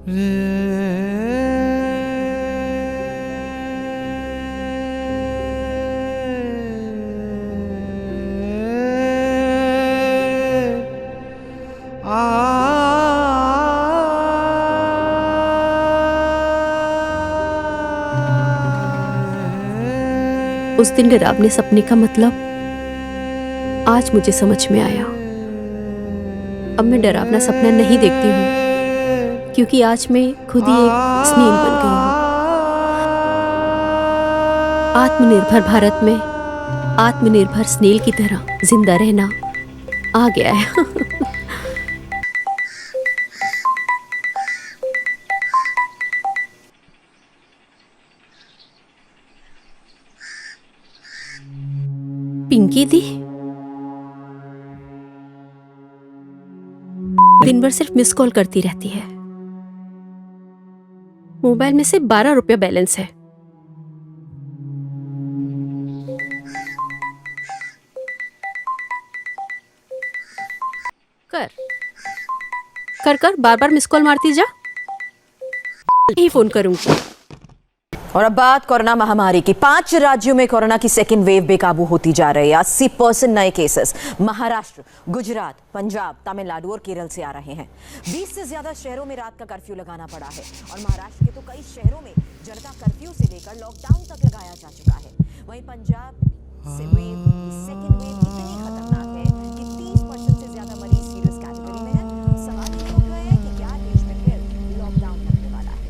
उस दिन डरावने सपने का मतलब आज मुझे समझ में आया। अब मैं डरावना सपना नहीं देखती हूँ, क्योंकि आज मैं खुद ही एक स्नेल बन गई हूँ। आत्मनिर्भर भारत में आत्मनिर्भर स्नेल की तरह जिंदा रहना आ गया है। पिंकी दी दिन भर सिर्फ मिस कॉल करती रहती है। मोबाइल में सिर्फ 12 रुपया बैलेंस है। कर कर कर बार बार मिस कॉल मारती जा। ही फोन करूंगी। और अब बात कोरोना महामारी की। 5 राज्यों में कोरोना की सेकेंड वेव बेकाबू होती जा रही है। 80% नए केसेस महाराष्ट्र, गुजरात, पंजाब, तमिलनाडु और केरल से आ रहे हैं। 20 से ज्यादा शहरों में रात का कर्फ्यू लगाना पड़ा है और महाराष्ट्र के तो कई शहरों में जनता कर्फ्यू से लेकर लॉकडाउन तक लगाया जा चुका है। वहीं पंजाब से सेकेंड वेव इतनी खतरनाक है कि 30% से ज्यादा मरीज सीरियस कैटेगरी में है। सवाल ये उठ रहे हैं कि क्या देश में फिर लॉकडाउन लगने वाला है।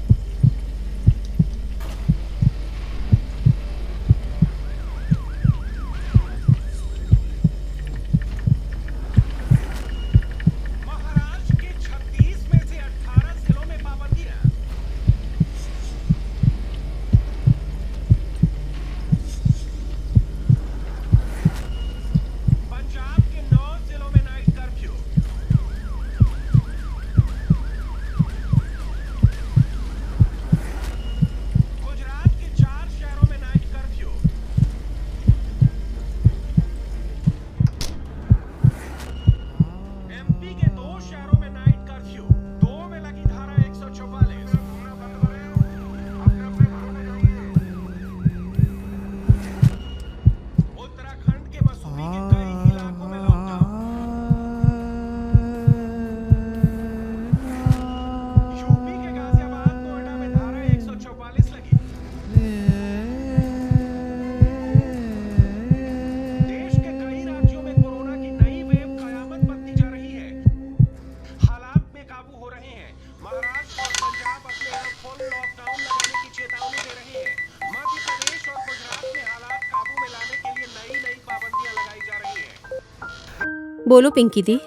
बोलो पिंकी दी।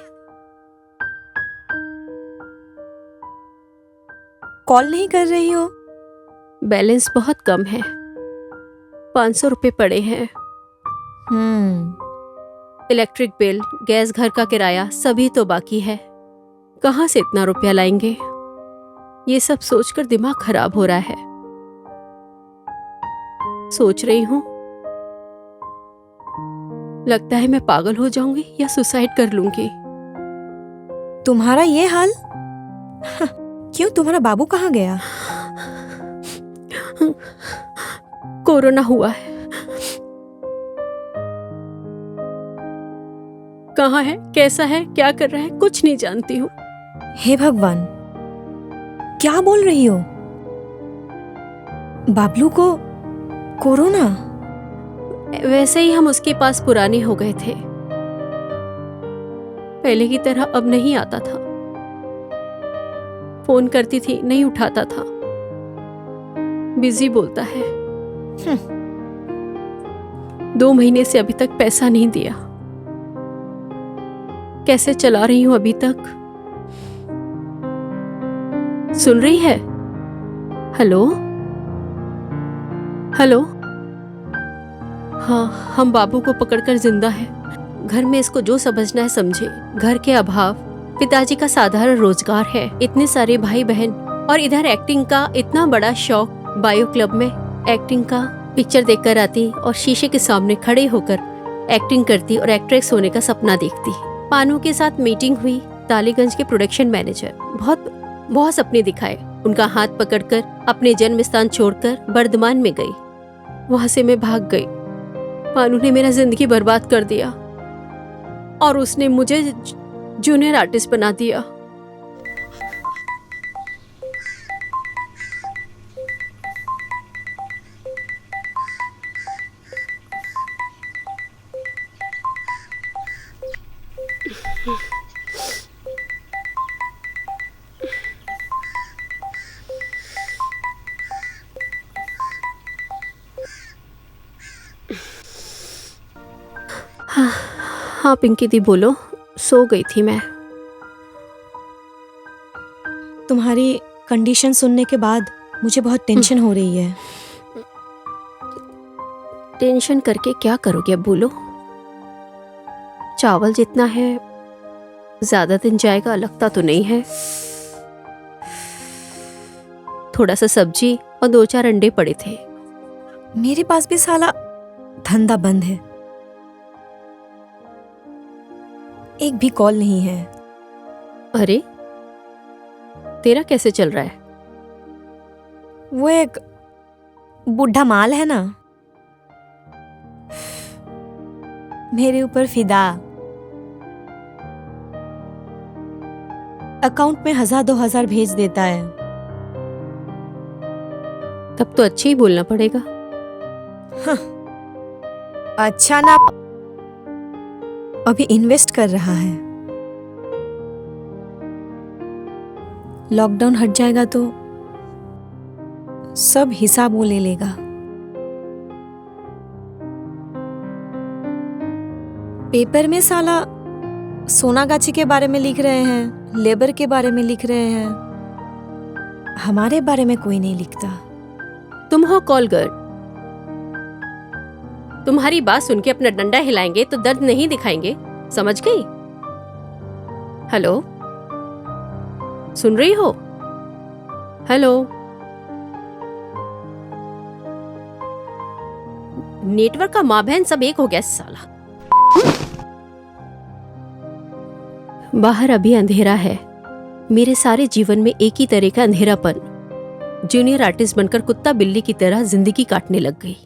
कॉल नहीं कर रही हो? बैलेंस बहुत कम है। 500 रुपए पड़े हैं। इलेक्ट्रिक बिल, गैस, घर का किराया सभी तो बाकी है। कहाँ से इतना रुपया लाएंगे? ये सब सोचकर दिमाग खराब हो रहा है। सोच रही हूँ लगता है मैं पागल हो जाऊंगी या सुसाइड कर लूंगी। तुम्हारा ये हाल? क्यों, तुम्हारा बाबू कहाँ गया? कोरोना हुआ है। कहाँ है, कैसा है, क्या कर रहा है, कुछ नहीं जानती हूँ। हे भगवान, क्या बोल रही हो? बाबलू को कोरोना? वैसे ही हम उसके पास पुराने हो गए थे। पहले की तरह अब नहीं आता था। फोन करती थी, नहीं उठाता था। बिजी बोलता है। 2 महीने से अभी तक पैसा नहीं दिया। कैसे चला रही हूं अभी तक। सुन रही है? Hello hello. हाँ, हम बाबू को पकड़कर जिंदा है। घर में इसको जो समझना है समझे। घर के अभाव, पिताजी का साधारण रोजगार है, इतने सारे भाई बहन, और इधर एक्टिंग का इतना बड़ा शौक। बायो क्लब में एक्टिंग का पिक्चर देखकर आती और शीशे के सामने खड़े होकर एक्टिंग करती और एक्ट्रेस होने का सपना देखती। पानू के साथ मीटिंग हुई, तालीगंज के प्रोडक्शन मैनेजर बहुत सपने दिखाए। उनका हाथ पकड़कर अपने जन्म स्थान छोड़कर बर्धमान में गई। वहां से मैं भाग गई। पानू ने मेरा जिंदगी बर्बाद कर दिया और उसने मुझे जूनियर आर्टिस्ट बना दिया। हाँ पिंकी दी बोलो। सो गई थी मैं। तुम्हारी कंडीशन सुनने के बाद मुझे बहुत टेंशन हो रही है। टेंशन करके क्या करोगे अब बोलो? चावल जितना है ज्यादा दिन जाएगा लगता तो नहीं है। थोड़ा सा सब्जी और 2-4 अंडे पड़े थे। मेरे पास भी साला धंधा बंद है, एक भी कॉल नहीं है। अरे तेरा कैसे चल रहा है? वो एक बुढ़ा माल है ना, मेरे ऊपर फिदा। अकाउंट में 1000-2000 भेज देता है। तब तो अच्छे ही बोलना पड़ेगा। हाँ, अच्छा ना, अभी इन्वेस्ट कर रहा है। लॉकडाउन हट जाएगा तो सब हिसाब वो ले लेगा। पेपर में साला सोनागाछी के बारे में लिख रहे हैं, लेबर के बारे में लिख रहे हैं, हमारे बारे में कोई नहीं लिखता। तुम हो कॉल गर्ल। तुम्हारी बात सुन के अपना डंडा हिलाएंगे तो दर्द नहीं दिखाएंगे, समझ गई? हेलो, सुन रही हो? हेलो, नेटवर्क का माँ बहन सब एक हो गया साला। बाहर अभी अंधेरा है। मेरे सारे जीवन में एक ही तरह का अंधेरापन। जूनियर आर्टिस्ट बनकर कुत्ता बिल्ली की तरह जिंदगी काटने लग गई।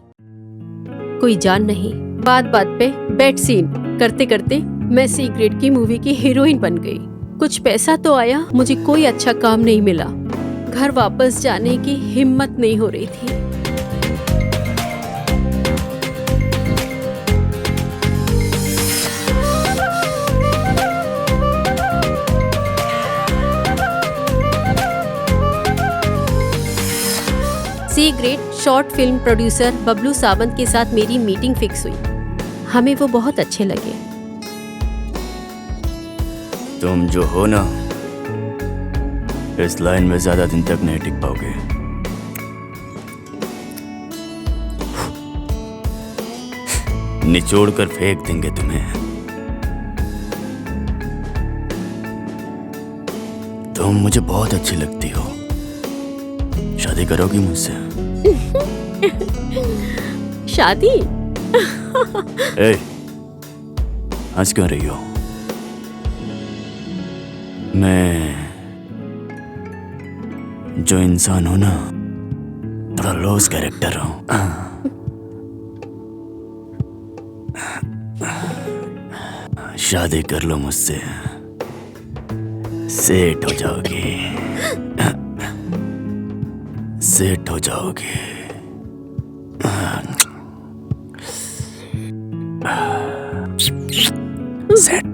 कोई जान नहीं। बात बात पे बेड सीन करते करते मैं सी ग्रेड की मूवी की हीरोइन बन गई। कुछ पैसा तो आया, मुझे कोई अच्छा काम नहीं मिला। घर वापस जाने की हिम्मत नहीं हो रही थी। C grade short film producer Bablu Sawant के साथ मेरी मीटिंग फिक्स हुई। हमें वो बहुत अच्छे लगे। तुम जो हो ना, इस लाइन में ज्यादा दिन तक नहीं टिक पाओगे। निचोड़ कर फेंक देंगे तुम्हें। तुम मुझे बहुत अच्छी लगती हो। शादी करोगी मुझसे? शादी? ए, हंस क्यों रही हो? मैं जो इंसान हूं ना, थोड़ा लॉस कैरेक्टर हूं। शादी कर लो मुझसे, सेट हो जाओगी। सेट हो जाओगे। सेट।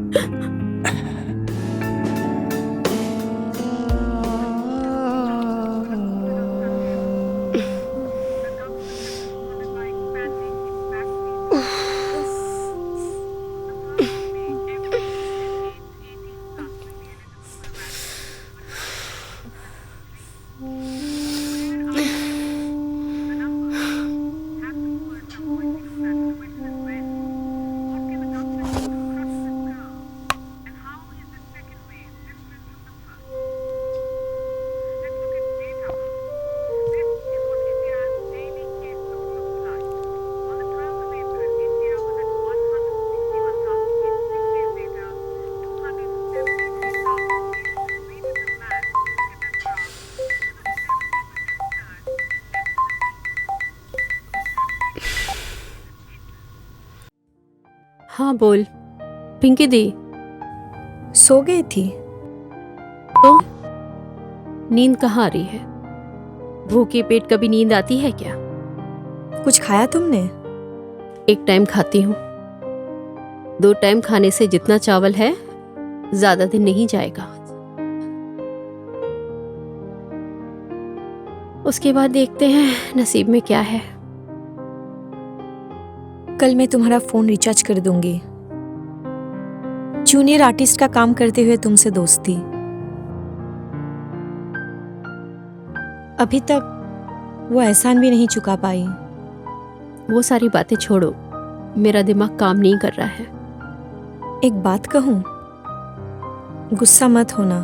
हाँ बोल। पिंकी दी, सो गई थी? तो नींद कहाँ आ रही है? भूखे पेट कभी नींद आती है क्या? कुछ खाया तुमने? एक टाइम खाती हूँ। 2 टाइम खाने से जितना चावल है ज्यादा दिन नहीं जाएगा। उसके बाद देखते हैं नसीब में क्या है। कल मैं तुम्हारा फोन रिचार्ज कर दूंगी। जूनियर आर्टिस्ट का काम करते हुए तुमसे दोस्ती। अभी तक वो एहसान भी नहीं चुका पाई। वो सारी बातें छोड़ो, मेरा दिमाग काम नहीं कर रहा है। एक बात कहूं, गुस्सा मत होना।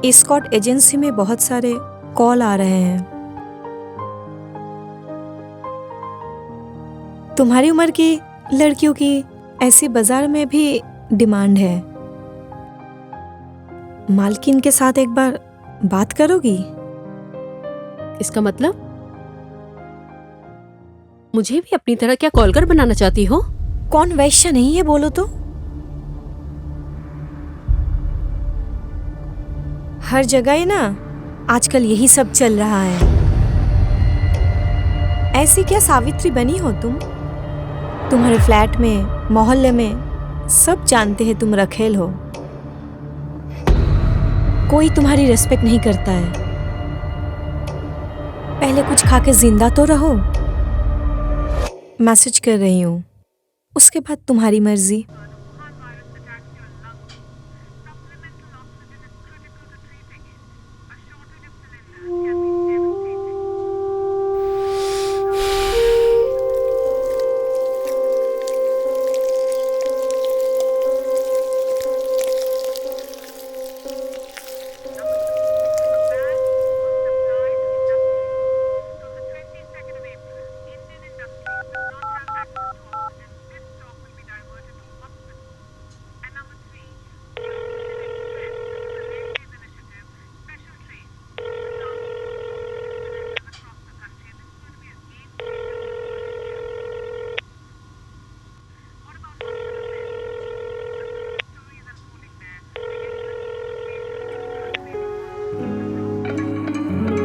एस्कॉर्ट एजेंसी में बहुत सारे कॉल आ रहे हैं। तुम्हारी उम्र की लड़कियों की ऐसी बाजार में भी डिमांड है। मालकिन के साथ एक बार बात करोगी? इसका मतलब मुझे भी अपनी तरह क्या कॉलकर बनाना चाहती हो? कौन वैश्य नहीं है बोलो तो? हर जगह है ना, आजकल यही सब चल रहा है। ऐसी क्या सावित्री बनी हो तुम? तुम्हारे फ्लैट में, मोहल्ले में सब जानते हैं तुम रखेल हो। कोई तुम्हारी रिस्पेक्ट नहीं करता है। पहले कुछ खा के जिंदा तो रहो। मैसेज कर रही हूँ, उसके बाद तुम्हारी मर्जी।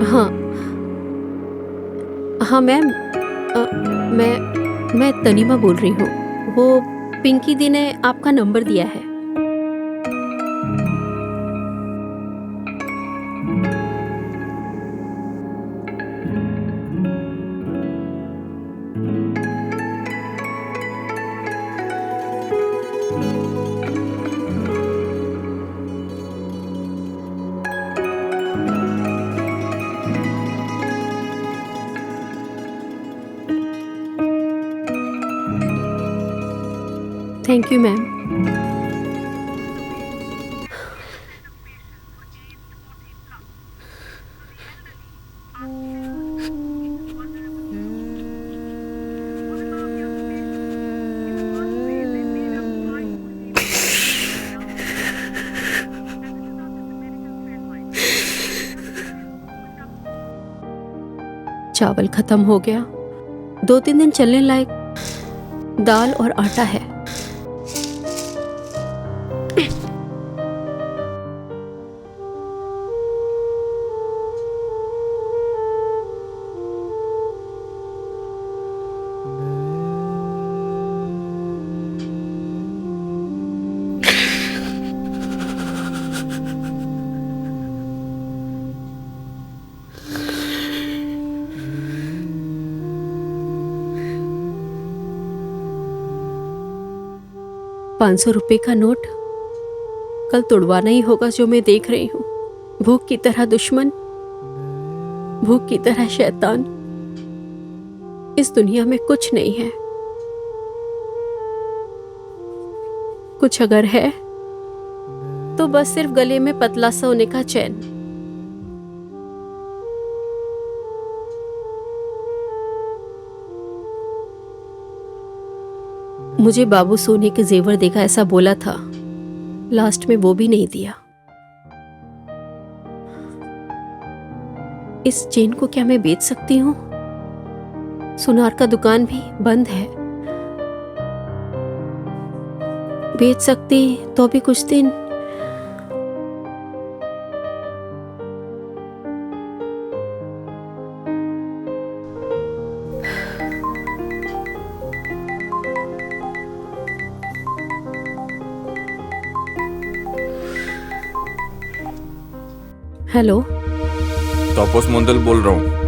हाँ हाँ मैम, मैं तनीमा बोल रही हूँ। वो पिंकी दी ने आपका नंबर दिया है। Thank you ma'am. चावल खत्म हो गया। 2-3 दिन चलने लायक दाल और आटा है। ₹500 का नोट कल तोड़वाना ही होगा जो मैं देख रही हूँ। भूख की तरह दुश्मन, भूख की तरह शैतान। इस दुनिया में कुछ नहीं है। कुछ अगर है तो बस सिर्फ गले में पतला सा होने का चैन। मुझे बाबू सोने के जेवर देगा ऐसा बोला था, लास्ट में वो भी नहीं दिया। इस चेन को क्या मैं बेच सकती हूँ? सुनार का दुकान भी बंद है। बेच सकती तो भी कुछ दिन। हेलो, तापस मंडल बोल रहा हूँ।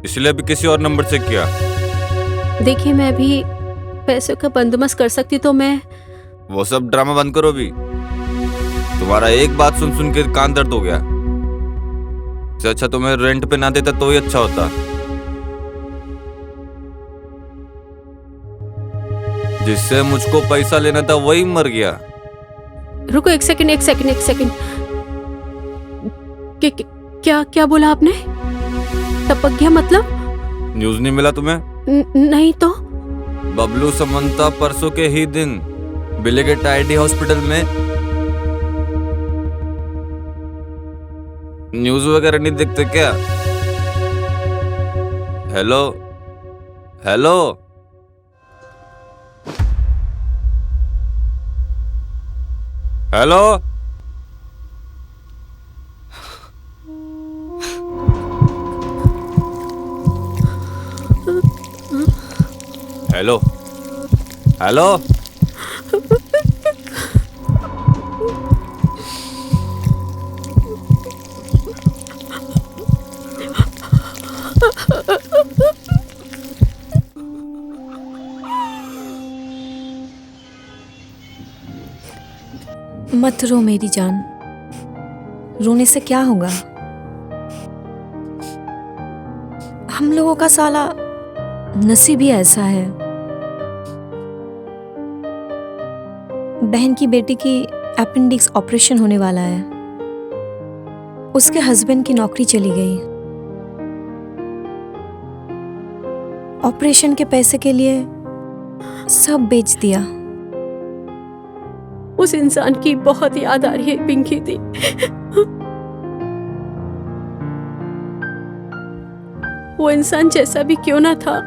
इसलिए अभी किसी और नंबर से किया? देखिए मैं भी पैसों का बंदोबस्त कर सकती तो मैं। वो सब ड्रामा बंद करो अभी। तुम्हारा एक बात सुन सुन के कान दर्द हो गया। इससे अच्छा तुम्हें रेंट पे ना देता तो ही अच्छा होता। जिससे मुझको पैसा लेना था वही मर गया। रुको, एक सेकंड। क्या क्या बोला आपने? टपक गया मतलब? न्यूज नहीं मिला तुम्हें? नहीं तो। बबलू समंता परसों के ही दिन बिलेगेट आईडी हॉस्पिटल में। न्यूज वगैरह नहीं देखते क्या? Hello hello, hello, hello, hello. मत रो मेरी जान, रोने से क्या होगा? हम लोगों का साला नसीब ही ऐसा है। बहन की बेटी की अपेंडिक्स ऑपरेशन होने वाला है। उसके हस्बैंड की नौकरी चली गई। ऑपरेशन के पैसे के लिए सब बेच दिया। उस इंसान की बहुत याद आ रही है पिंकी दी। वो इंसान जैसा भी क्यों ना था,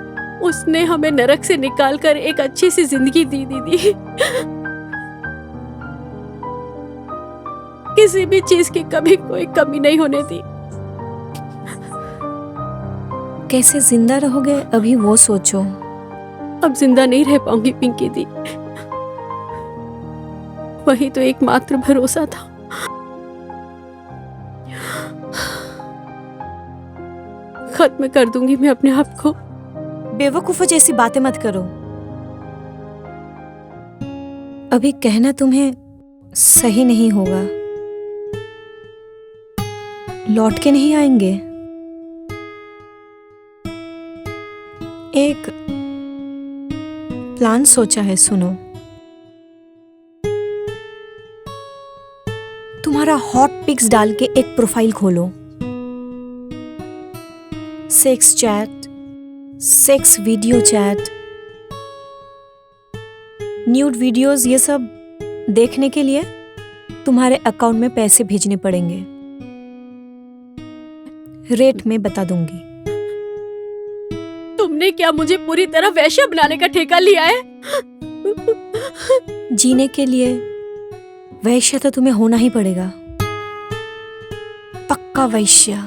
उसने हमें नरक से निकालकर एक अच्छी सी जिंदगी दी दीदी। किसी भी चीज की कभी कोई कमी नहीं होने दी। कैसे जिंदा रहोगे अभी वो सोचो। अब जिंदा नहीं रह पाऊंगी पिंकी दी। वही तो एकमात्र भरोसा था। खत्म कर दूंगी मैं अपने आप को। बेवकूफों जैसी बातें मत करो। अभी कहना तुम्हें सही नहीं होगा। लौट के नहीं आएंगे। एक प्लान सोचा है, सुनो। तुम्हारा हॉट पिक्स डाल के एक प्रोफाइल खोलो। Sex chat, sex video chat, nude videos, ये सब देखने के लिए तुम्हारे अकाउंट में पैसे भेजने पड़ेंगे। रेट में बता दूंगी। तुमने क्या मुझे पूरी तरह वैश्य बनाने का ठेका लिया है? जीने के लिए वैश्य तो तुम्हें होना ही पड़ेगा। पक्का वैश्य।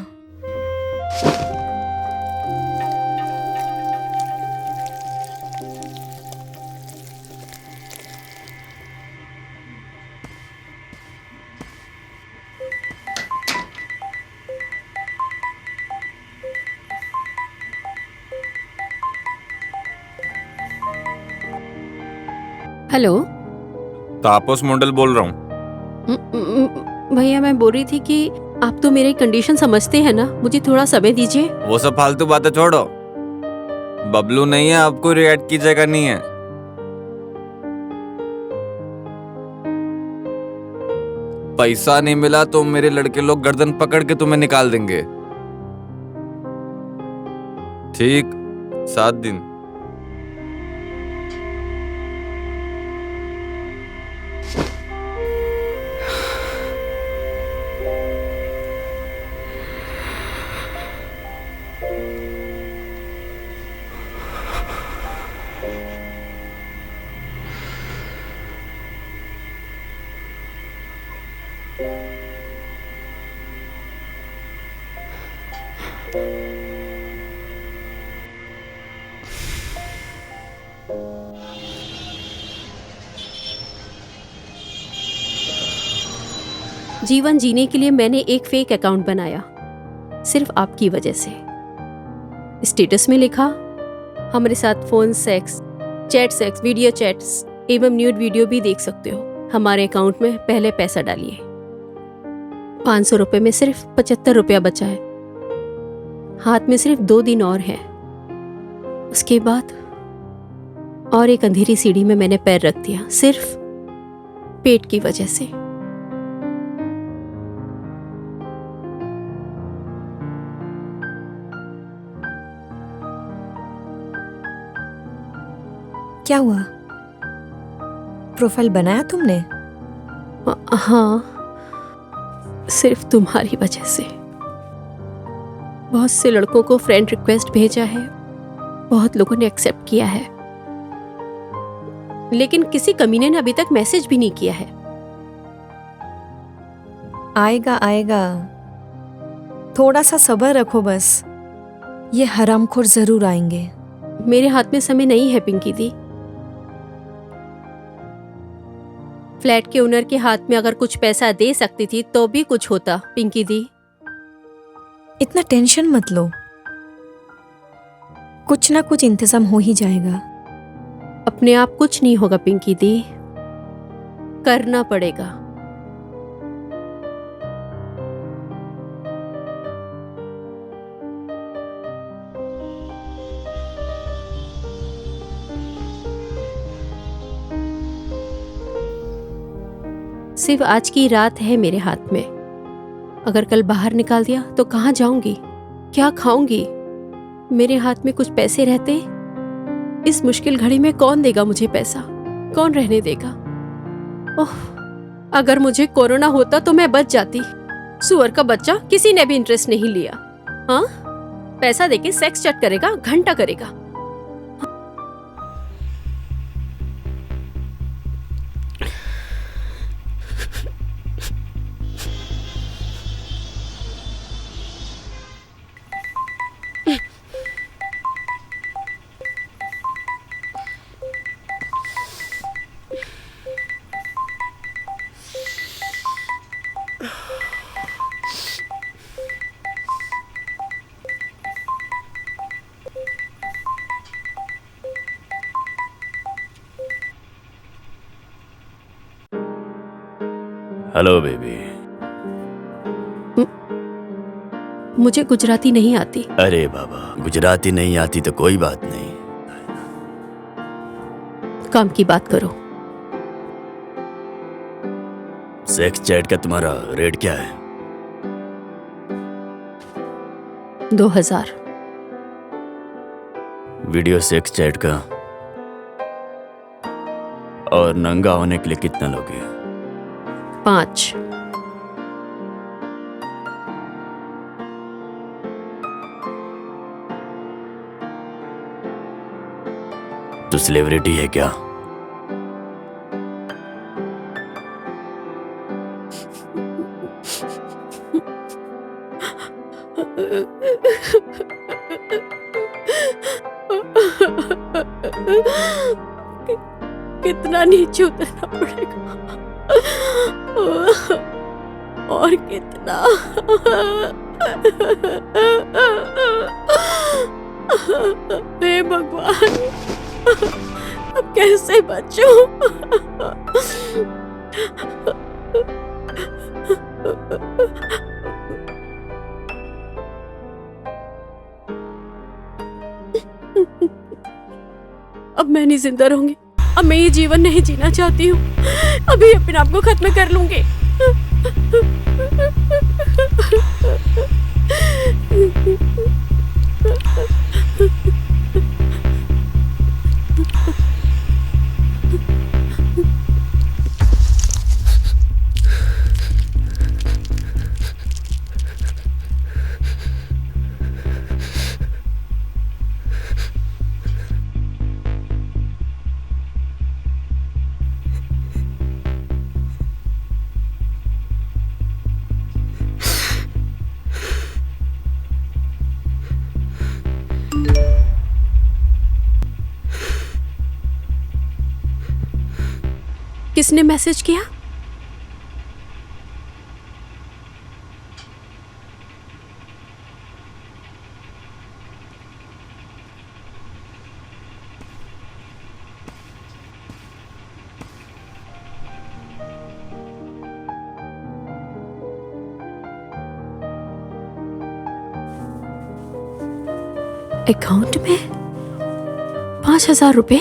हेलो, तापस मंडल बोल रहा हूँ। भैया मैं बोल रही थी कि आप तो मेरी कंडीशन समझते हैं ना, मुझे थोड़ा समय दीजिए। वो सब फालतू बातें छोड़ो। बबलू नहीं है, आपको रिएक्ट की जगह नहीं है। पैसा नहीं मिला तो मेरे लड़के लोग गर्दन पकड़ के तुम्हें निकाल देंगे। ठीक, 7 दिन। जीवन जीने के लिए मैंने एक फेक अकाउंट बनाया, सिर्फ आपकी वजह से। स्टेटस में लिखा, हमारे साथ phone sex, chat sex, video chats एवं न्यूड वीडियो भी देख सकते हो। हमारे अकाउंट में पहले पैसा डालिए। 500 रुपये में सिर्फ 75 रुपया बचा है। हाथ में सिर्फ 2 दिन और हैं। उसके बाद और एक अंधेरी सीढ़ी में मैंने पैर रख दिया, सिर्फ पेट की वजह से। क्या हुआ? प्रोफाइल बनाया तुमने? हाँ, सिर्फ तुम्हारी वजह से। बहुत से लड़कों को फ्रेंड रिक्वेस्ट भेजा है, बहुत लोगों ने एक्सेप्ट किया है, लेकिन किसी कमीने ने अभी तक मैसेज भी नहीं किया है। आएगा आएगा, थोड़ा सा सब्र रखो बस। ये हरामखोर जरूर आएंगे। मेरे हाथ में समय नहीं है पिंकी दी। फ्लैट के ओनर के हाथ में अगर कुछ पैसा दे सकती थी तो भी कुछ होता पिंकी दी। इतना टेंशन मत लो, कुछ ना कुछ इंतजाम हो ही जाएगा। अपने आप कुछ नहीं होगा पिंकी दी, करना पड़ेगा। सिर्फ आज की रात है मेरे हाथ में। अगर कल बाहर निकाल दिया तो कहाँ जाऊंगी, क्या खाऊंगी? मेरे हाथ में कुछ पैसे रहते, इस मुश्किल घड़ी में कौन देगा मुझे पैसा? कौन रहने देगा? ओह, अगर मुझे कोरोना होता तो मैं बच जाती। सुअर का बच्चा किसी ने भी इंटरेस्ट नहीं लिया। हाँ, पैसा देके सेक्स चैट करेगा, घंटा करेगा। Hello baby. मुझे गुजराती नहीं आती। अरे बाबा, गुजराती नहीं आती तो कोई बात नहीं। काम की बात करो। सेक्स चैट का तुम्हारा रेट क्या है? 2000। वीडियो सेक्स चैट का? और नंगा होने के लिए कितना लोगे? 5। तू सेलिब्रिटी है क्या? कितना नीचे उतरना पड़ेगा और कितना? हे भगवान, अब कैसे बचूं? अब मैं नहीं जिंदा रहूंगी। अब मैं ये जीवन नहीं जीना चाहती हूँ। अभी अपने आप को खत्म कर लूंगी। किसने मैसेज किया? अकाउंट में 5,000 रुपए?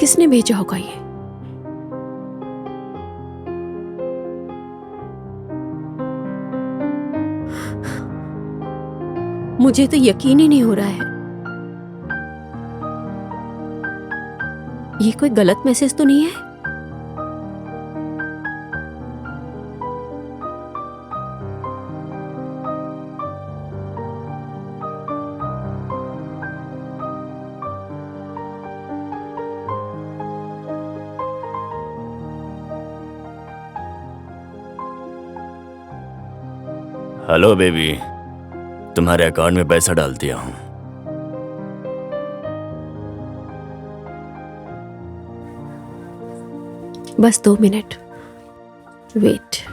किसने भेजा होगा ये? मुझे तो यकीन ही नहीं हो रहा है। ये कोई गलत मैसेज तो नहीं है? हेलो बेबी, तुम्हारे अकाउंट में पैसा डाल दिया हूँ। बस 2 मिनट वेट।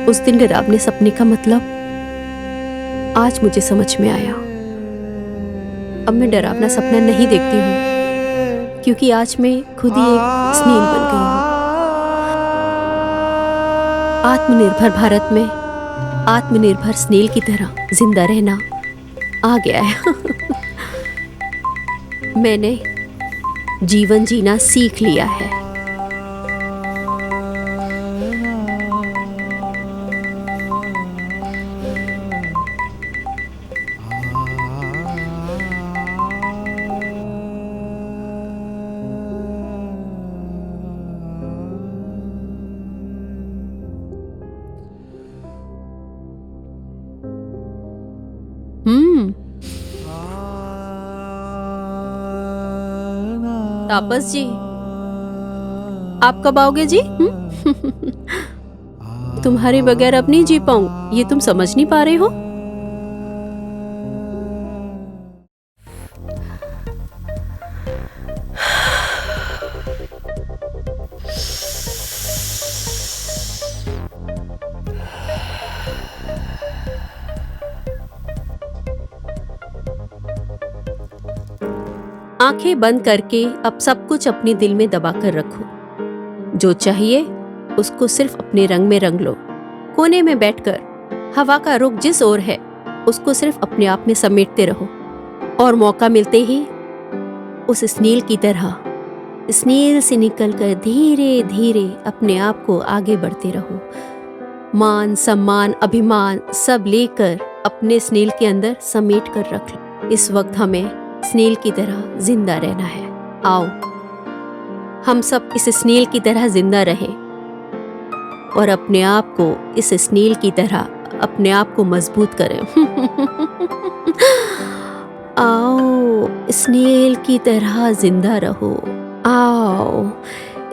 उस दिन डरावने सपने का मतलब आज मुझे समझ में आया। अब मैं डरावना सपना नहीं देखती हूँ, क्योंकि आज मैं खुद ही एक स्नेल बन गई हूँ। आत्मनिर्भर भारत में आत्मनिर्भर स्नेल की तरह जिंदा रहना आ गया है। मैंने जीवन जीना सीख लिया है। तापस जी, आप कब आओगे जी? तुम्हारे बगैर अब नहीं जी पाऊं, ये तुम समझ नहीं पा रहे हो? आंखें बंद करके अब सब कुछ अपने दिल में दबा कर रखो। जो चाहिए उसको सिर्फ अपने रंग में रंग लो। कोने में बैठकर हवा का रुख जिस ओर है उसको सिर्फ अपने आप में समेटते रहो, और मौका मिलते ही उस स्नेल की तरह स्नेल से निकलकर धीरे धीरे अपने आप को आगे बढ़ते रहो। मान सम्मान अभिमान सब लेकर अपने स्नेल के अंदर समेट कर रख लो। इस वक्त हमें स्नेल की तरह जिंदा रहना है। आओ हम सब इस स्नेल की तरह जिंदा रहें और अपने आप को इस स्नेल की तरह अपने आप को मजबूत करें। आओ स्नेल की तरह जिंदा रहो। आओ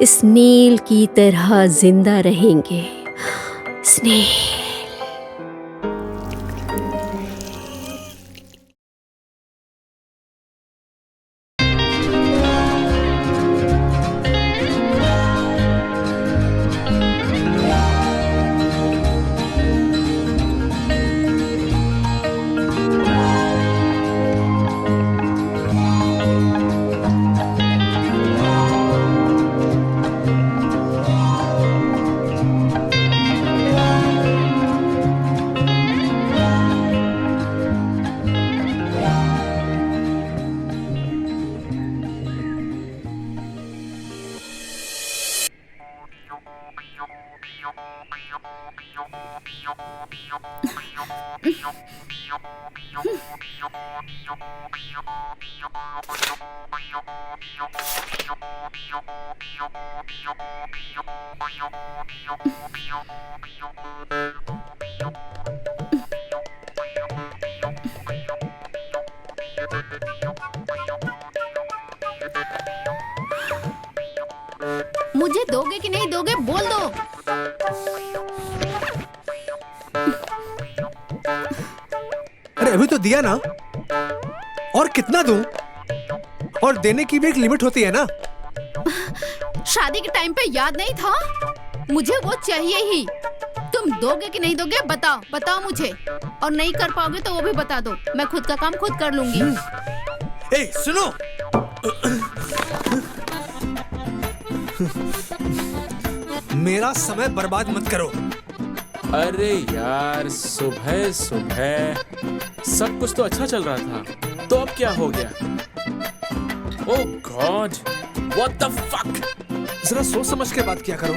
स्नेल की तरह जिंदा रहेंगे। स्नेल। मुझे दोगे कि नहीं दोगे बोल दो। अरे अभी तो दिया ना, और कितना दूं? और देने की भी एक लिमिट होती है ना। शादी के टाइम पे याद नहीं था? मुझे वो चाहिए ही। तुम दोगे कि नहीं दोगे बताओ, बताओ मुझे। और नहीं कर पाओगे तो वो भी बता दो, मैं खुद का काम खुद कर लूंगी। ए, सुनो। मेरा समय बर्बाद मत करो। अरे यार, सुबह सुबह सब कुछ तो अच्छा चल रहा था, तो अब क्या हो गया? ओह गॉड, व्हाट द फक! जरा सोच समझ के बात किया करो।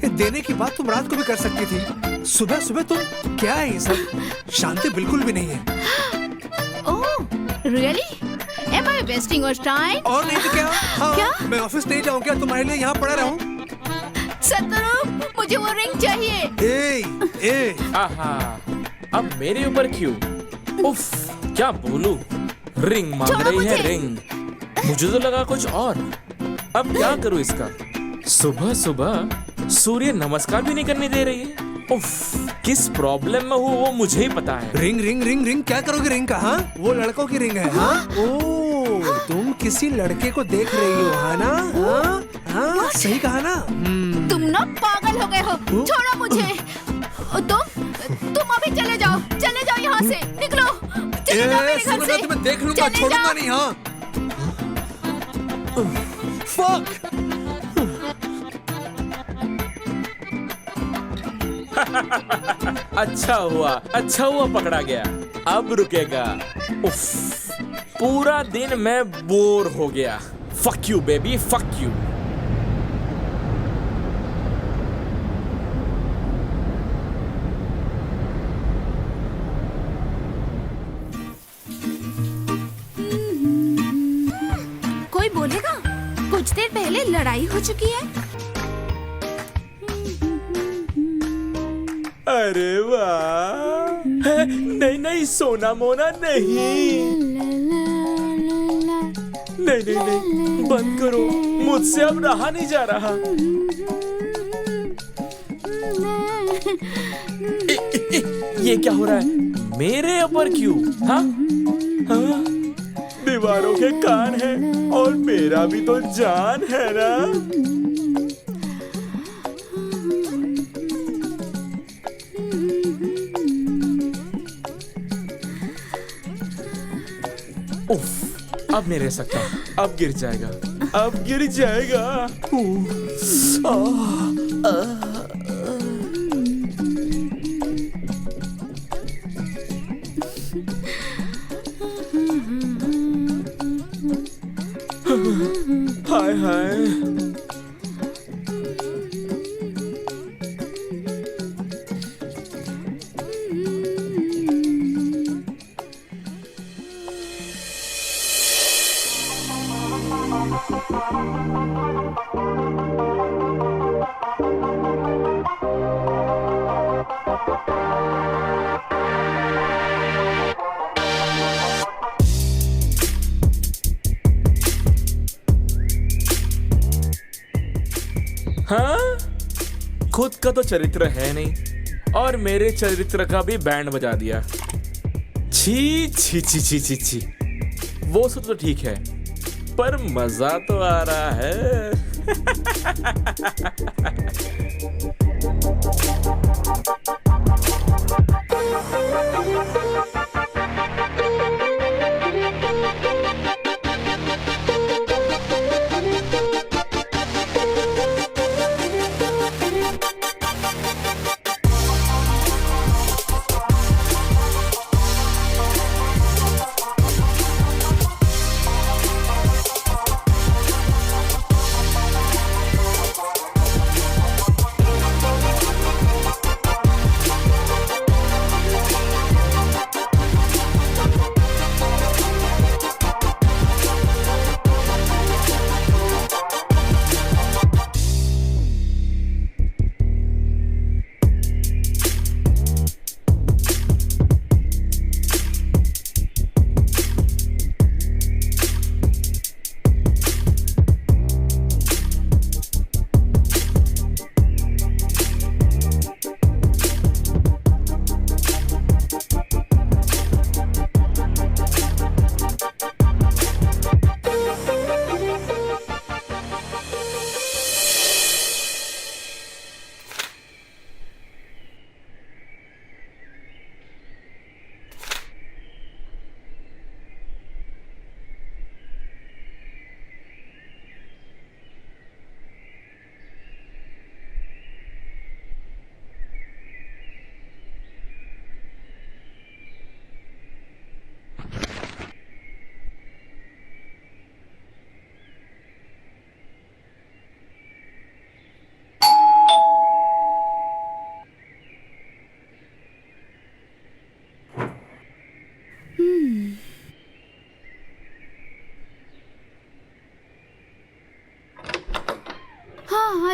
ये देने की बात तुम रात को भी कर सकती थी, सुबह सुबह तुम क्या है ये सब? शांति बिल्कुल भी नहीं है। Oh really? Am I wasting your time? और नहीं तो क्या? हाँ, क्या? मैं ऑफिस नहीं जाऊँ क्या? तुम्हारे लिए यहाँ पड़ा रहूँ? सतरू, मुझे वो रिंग चाहिए। ए, आहा, अब मेरे ऊपर क्यों? उफ, क्या बोलूं? रिंग मांग छोड़ो रही है मुझे। रिंग। मुझे तो लगा कुछ और। अब क्या करूं इसका? सुबह सुबह सूर्य नमस्कार भी नहीं करने दे रही है। उफ, किस प्रॉब्लम में हूँ वो मुझे ही पता है। रिंग रिंग रिंग रिंग क्या करोगे रिंग का? हाँ, वो लड़कों की रिंग है। हाँ, ओ, तुम किसी लड़के को देख रही हो, है ना? हाँ, हाँ, सही कहा ना? तुम ना पागल हो गए हो। छोड़ो मुझे। तुम अभी चले जाओ यहाँ से। निकलो, चले जाओ मेरे घर सुनो ना, से। तुम्हें देख लूंगा, चले छोड़ूंगा जाओ। नहीं। हाँ, फक। अच्छा हुआ पकड़ा गया। अब रुकेगा। उफ, पूरा दिन मैं बोर हो गया। Fuck you baby, fuck you. कोई बोलेगा? कुछ देर पहले लड़ाई हो चुकी है। अरे वाह! नहीं सोना मोना नहीं, बंद करो। मुझसे अब रहा नहीं जा रहा। ये क्या हो रहा है? मेरे ऊपर क्यों? हाँ? दीवारों के कान है और मेरा भी तो जान है ना। उफ, अब नहीं रह सकता। अब गिर जाएगा। हाय हाय। हाँ, खुद का तो चरित्र है नहीं और मेरे चरित्र का भी बैंड बजा दिया। छी छी छी छी छी छी। वो सब तो ठीक है, पर मजा तो आ रहा है।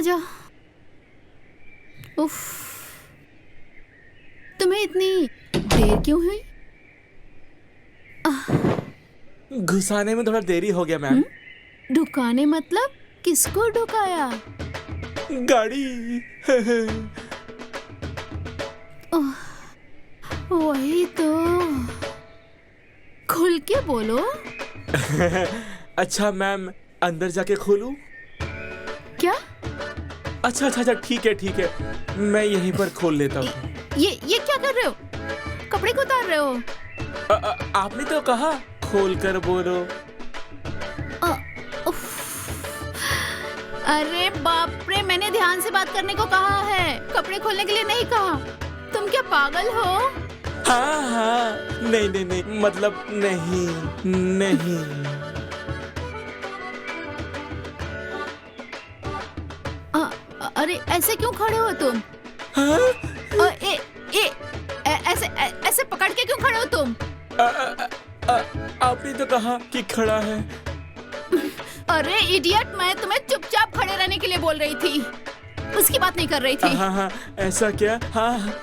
आजा। उफ, तुम्हें इतनी देर क्यों हुई? घुसाने में थोड़ा देरी हो गया मैम। ढुकाने मतलब किसको ढुकाया? गाड़ी। वही तो, खुल के बोलो। अच्छा मैम, अंदर जाके खोलूं? क्या? अच्छा ठीक है, मैं यहीं पर खोल लेता हूँ। ये क्या कर रहे हो? कपड़े को उतार रहे हो? आपने तो कहा खोल कर बोलो। उफ। अरे बाप रे, मैंने ध्यान से बात करने को कहा है, कपड़े खोलने के लिए नहीं कहा। तुम क्या पागल हो? हाँ, नहीं, मतलब नहीं। अरे ऐसे क्यों खड़े हो तुम? हाँ? ऐसे पकड़ के क्यों खड़े हो तुम? आपने तो कहा कि खड़ा है। अरे इडियट, मैं तुम्हें चुपचाप खड़े रहने के लिए बोल रही थी, उसकी बात नहीं कर रही थी। हाँ, ऐसा क्या? हाँ,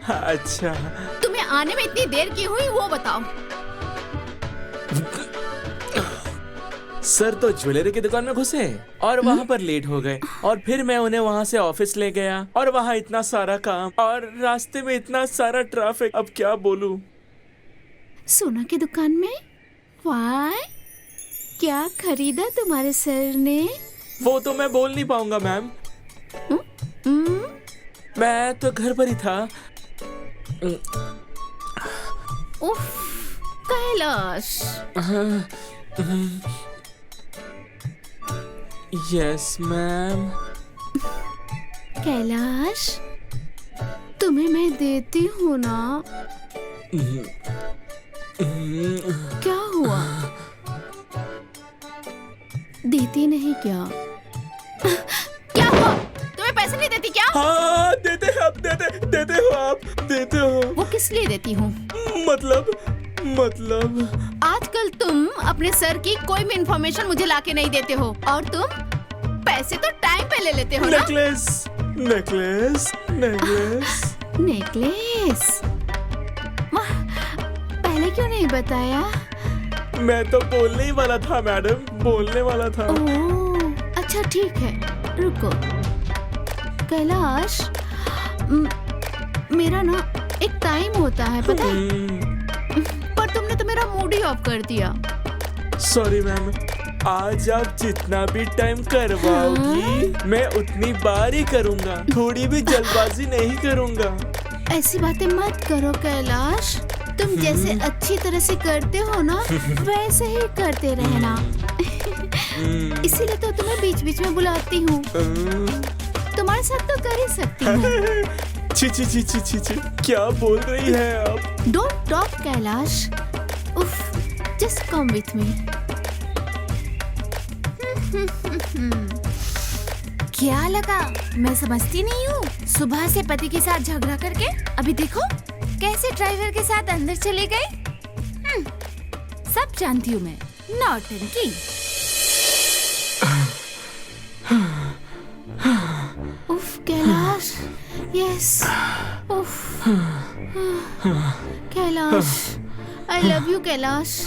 अच्छा। तुम्हें आने में इतनी देर क्यों हुई वो बताओ। सर तो ज्वेलरी की दुकान में घुसे और वहाँ पर लेट हो गए, और फिर मैं उन्हें वहाँ से ऑफिस ले गया, और वहाँ इतना सारा काम और रास्ते में इतना सारा ट्रैफिक, अब क्या बोलूं। सोना की दुकान में? वाह, क्या खरीदा तुम्हारे सर ने? वो तो मैं बोल नहीं पाऊंगा मैम। मैं तो घर पर ही था। उफ, कैलाश। Yes ma'am. कैलाश, तुम्हें मैं देती हूँ ना। क्या हुआ? देती नहीं क्या? क्या हुआ? तुम्हें पैसे नहीं देती क्या? हाँ, देते हो आप, देते हो। वो किस लिए देती हूँ? मतलब आजकल तुम अपने सर की कोई भी इंफॉर्मेशन मुझे लाके नहीं देते हो, और तुम पैसे तो टाइम पे ले लेते हो ना? नेकलेस। नेकलेस? वाह, पहले क्यों नहीं बताया? मैं तो बोलने ही वाला था मैडम, बोलने वाला था। ओह, अच्छा ठीक है, रुको। कैलाश, मेरा ना एक टाइम होता है, पता है? पर तुमने तो मेरा मूड ही ऑफ कर दिया। सॉरी मैम, आज आप जितना भी टाइम करवाओगी मैं उतनी बार ही करूंगा, थोड़ी भी जल्दबाजी नहीं करूंगा। ऐसी बातें मत करो कैलाश, तुम जैसे अच्छी तरह से करते हो ना वैसे ही करते रहना। इसीलिए तो तुम्हें बीच बीच में बुलाती हूँ, तुम्हारे साथ तो कर ही सकती हूँ। छी, क्या बोल रही है आप? डोंट टॉक कैलाश, उफ, जस्ट कम विथ मी। क्या लगा मैं समझती नहीं हूँ? सुबह से पति के साथ झगड़ा करके अभी देखो कैसे ड्राइवर के साथ अंदर चले गए। सब जानती हूँ मैं, नौटंकी। उफ कैलाश, यस, उफ, कैलाश, आई लव यू कैलाश।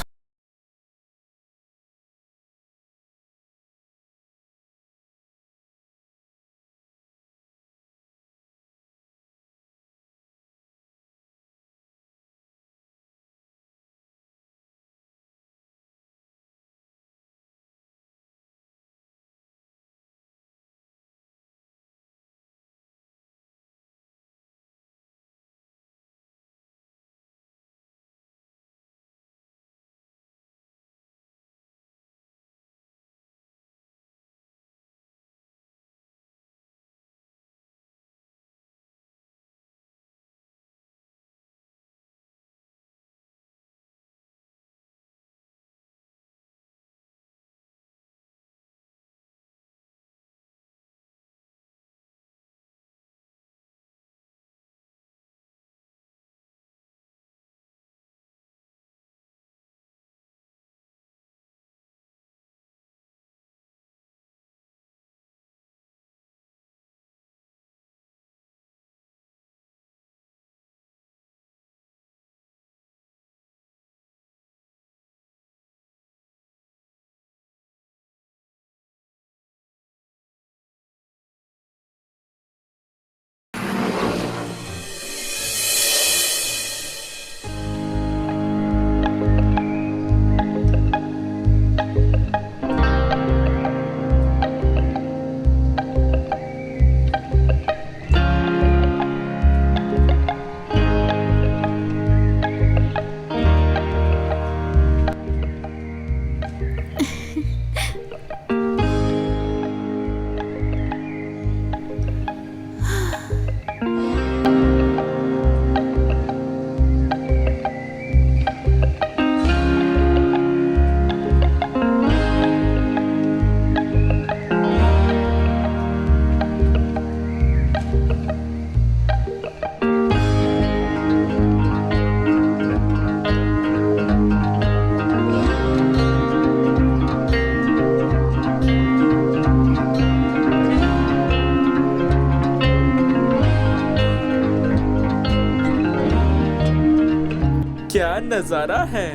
क्या नजारा है।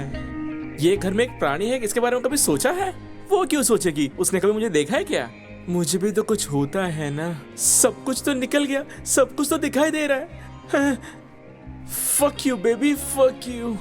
ये घर में एक प्राणी है, इसके बारे में कभी सोचा है? वो क्यों सोचेगी? उसने कभी मुझे देखा है क्या? मुझे भी तो कुछ होता है ना। सब कुछ तो निकल गया, सब कुछ तो दिखाई दे रहा है। Fuck you baby, fuck you.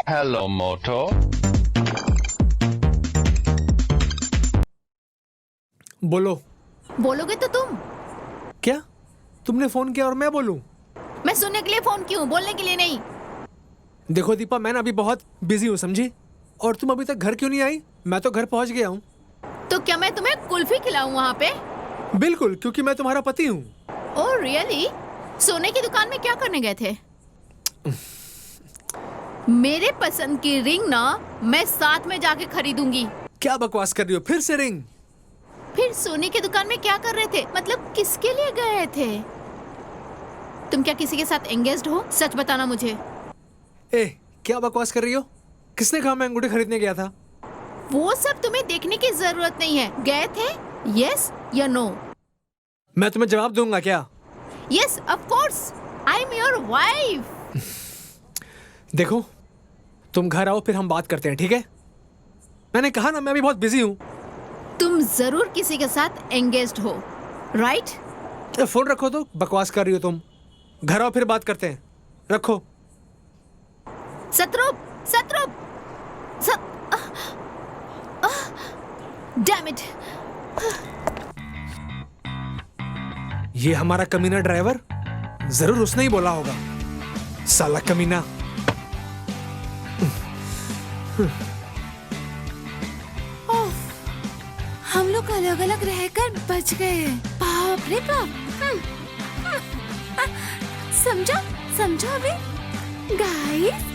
Hello, Moto. बोलो। बोलोगे तो तुम? क्या तुमने फोन किया और मैं बोलूं? मैं सुनने के लिए फोन क्यों, बोलने के लिए नहीं। देखो दीपा, मैं ना अभी बहुत बिजी हूँ, समझी? और तुम अभी तक घर क्यों नहीं आई? मैं तो घर पहुँच गया हूँ। तो क्या मैं तुम्हें कुल्फी खिलाऊं वहाँ पे? बिल्कुल, क्योंकि मैं तुम्हारा पति हूँ। Oh really? सोने की दुकान में क्या करने गए थे? मेरे पसंद की रिंग ना मैं साथ में जाके खरीदूंगी। क्या बकवास कर रही हो? फिर से रिंग? फिर सोने की दुकान में क्या कर रहे थे? मतलब किसके लिए गए थे? तुम क्या किसी के साथ एंगेज्ड हो? सच बताना मुझे। ए, क्या बकवास कर रही हो? किसने कहा मैं अंगूठी खरीदने गया था? वो सब तुम्हें देखने की जरूरत नहीं है। गए थे? यस या नो? मैं तुम्हें जवाब दूंगा क्या? Yes of course, I am your wife. देखो, तुम घर आओ फिर हम बात करते हैं, ठीक है? मैंने कहा ना मैं अभी बहुत बिजी हूँ। तुम जरूर किसी के साथ एंगेज्ड हो, राइट? फोन रखो तो, बकवास कर रही हो तुम। घर आओ फिर बात करते हैं, रखो। Satrup, Satrup, damn it. ये हमारा कमीना ड्राइवर, जरूर उसने ही बोला होगा। साला कमीना। हम लोग अलग अलग रहकर बच गए। बाप रे बाप। समझो समझो अभी गाइस।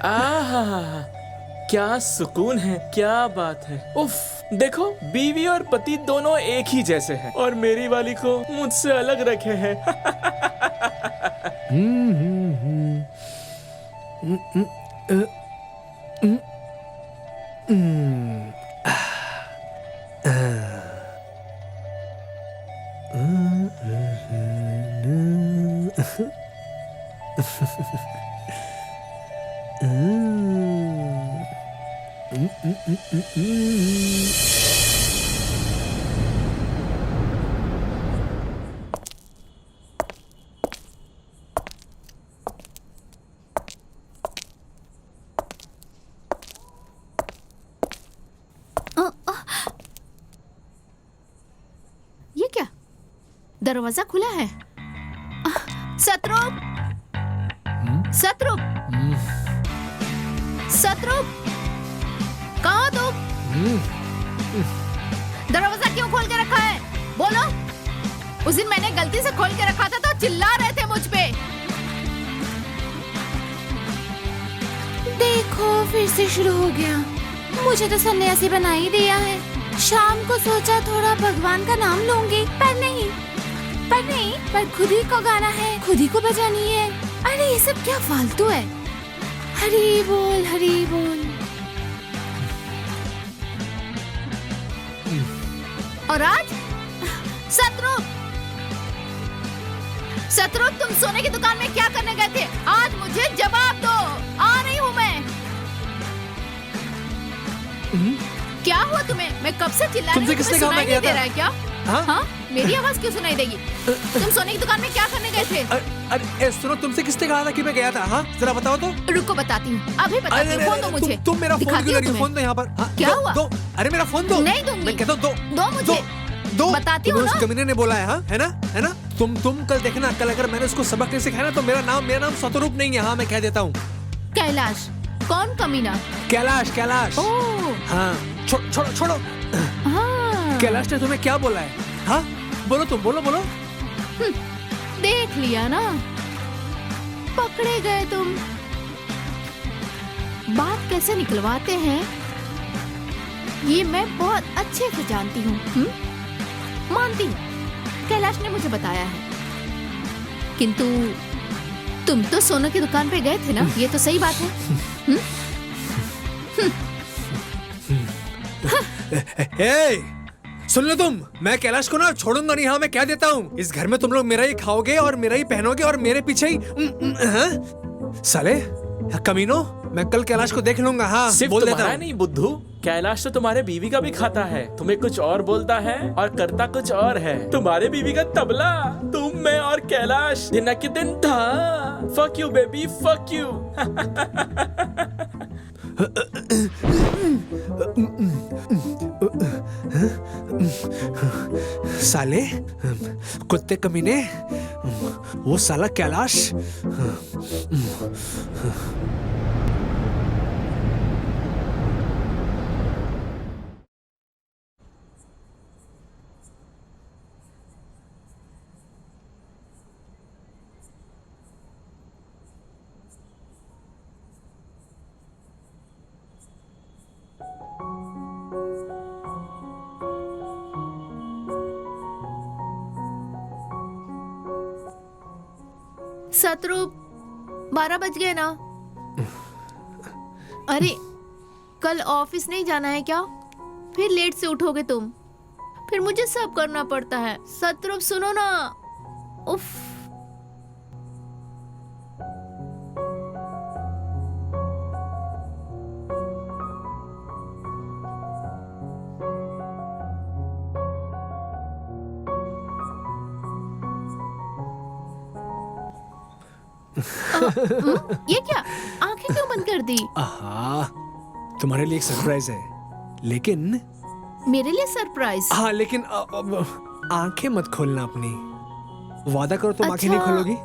आहा, क्या सुकून है, क्या बात है। उफ, देखो बीवी और पति दोनों एक ही जैसे हैं और मेरी वाली को मुझसे अलग रखे हैं। ये क्या? दरवाजा खुला है। सतरूप, सतरूप, सतरूप, कहाँ हो तुम? दरवाजा क्यों खोल के रखा है? बोलो। उस दिन मैंने गलती से खोल के रखा था तो चिल्ला रहे थे मुझ पे। देखो फिर से शुरू हो गया। मुझे तो सन्यासी बना ही दिया है। शाम को सोचा थोड़ा भगवान का नाम लूंगी, पर खुद ही को गाना है, खुद ही को बजानी है। अरे ये सब क्या फालतू है। हरी बोल हरी बोल। और आज शत्रु तुम सोने की दुकान में क्या करने गए थे? आज मुझे जवाब दो। आ रही हूँ मैं। क्या हुआ तुम्हें? मैं कब से चिल्ला रही हूँ, तुम्हें सुनाई नहीं दे रहा है क्या? हाँ? मेरी आवाज क्यों सुनाई देगी? तुम सोने की दुकान में क्या करने गए थे? अरे सुनो, तुमसे किसने कहा था कि मैं गया था? हाँ जरा बताओ तो। रुको बताती हूँ, अभी बताती हूँ। फोन दो मुझे। तुम मेरा फोन क्यों ले रही हो? फोन दो यहाँ पर। क्या हुआ? दो। अरे मेरा फोन दो। नहीं दूंगी। मैं कहता हूँ दो मुझे। दो। बताती हूँ ना। उस कमीने ने बोला है, हाँ है ना? तुम कल देखना, कल अगर मैंने उसको सबक नहीं सिखाया ना तो मेरा नाम शत्रुप नहीं है। हाँ मैं कह देता हूँ। कैलाश? कौन कमीना? कैलाश। ओह हाँ छोड़ो। हाँ। कैलाश ने तुम्हें क्या बोला है? हाँ बोलो तुम, बोलो। देख लिया ना, पकड़े गए तुम। बात कैसे निकलवाते हैं ये मैं बहुत अच्छे से जानती हूँ। मानती हूँ कैलाश ने मुझे बताया है, किंतु तुम तो सोने की दुकान पे गए थे ना, ये तो सही बात है। सुन लो तुम, मैं कैलाश को ना छोड़ूंगा नहीं। हाँ मैं कह देता हूँ, इस घर में तुम लोग मेरा ही खाओगे और मेरा ही पहनोगे और मेरे पीछे ही साले कमीनो। मैं कल कैलाश को देख लूंगा। हाँ सिर्फ बोल देता तुम्हारा हूँ। नहीं बुद्धू, कैलाश तो तुम्हारे बीवी का भी खाता है। तुम्हें कुछ और बोलता है और करता कुछ और है। तुम्हारे बीवी का तबला तुम, मैं और कैलाश दिन के दिन था। Fuck you baby, fuck you. साले कुत्ते कमीने, वो साला कैलाश। शत्रुप 12 बज गए ना। अरे कल ऑफिस नहीं जाना है क्या? फिर लेट से उठोगे तुम, फिर मुझे सब करना पड़ता है। शत्रुप सुनो ना। उफ। ये क्या? आंखें क्यों बंद कर दी? तुम्हारे लिए एक सरप्राइज है, लेकिन मेरे लिए सरप्राइज? हाँ लेकिन आंखें मत खोलना अपनी। वादा करो तुम आंखें नहीं खोलोगी।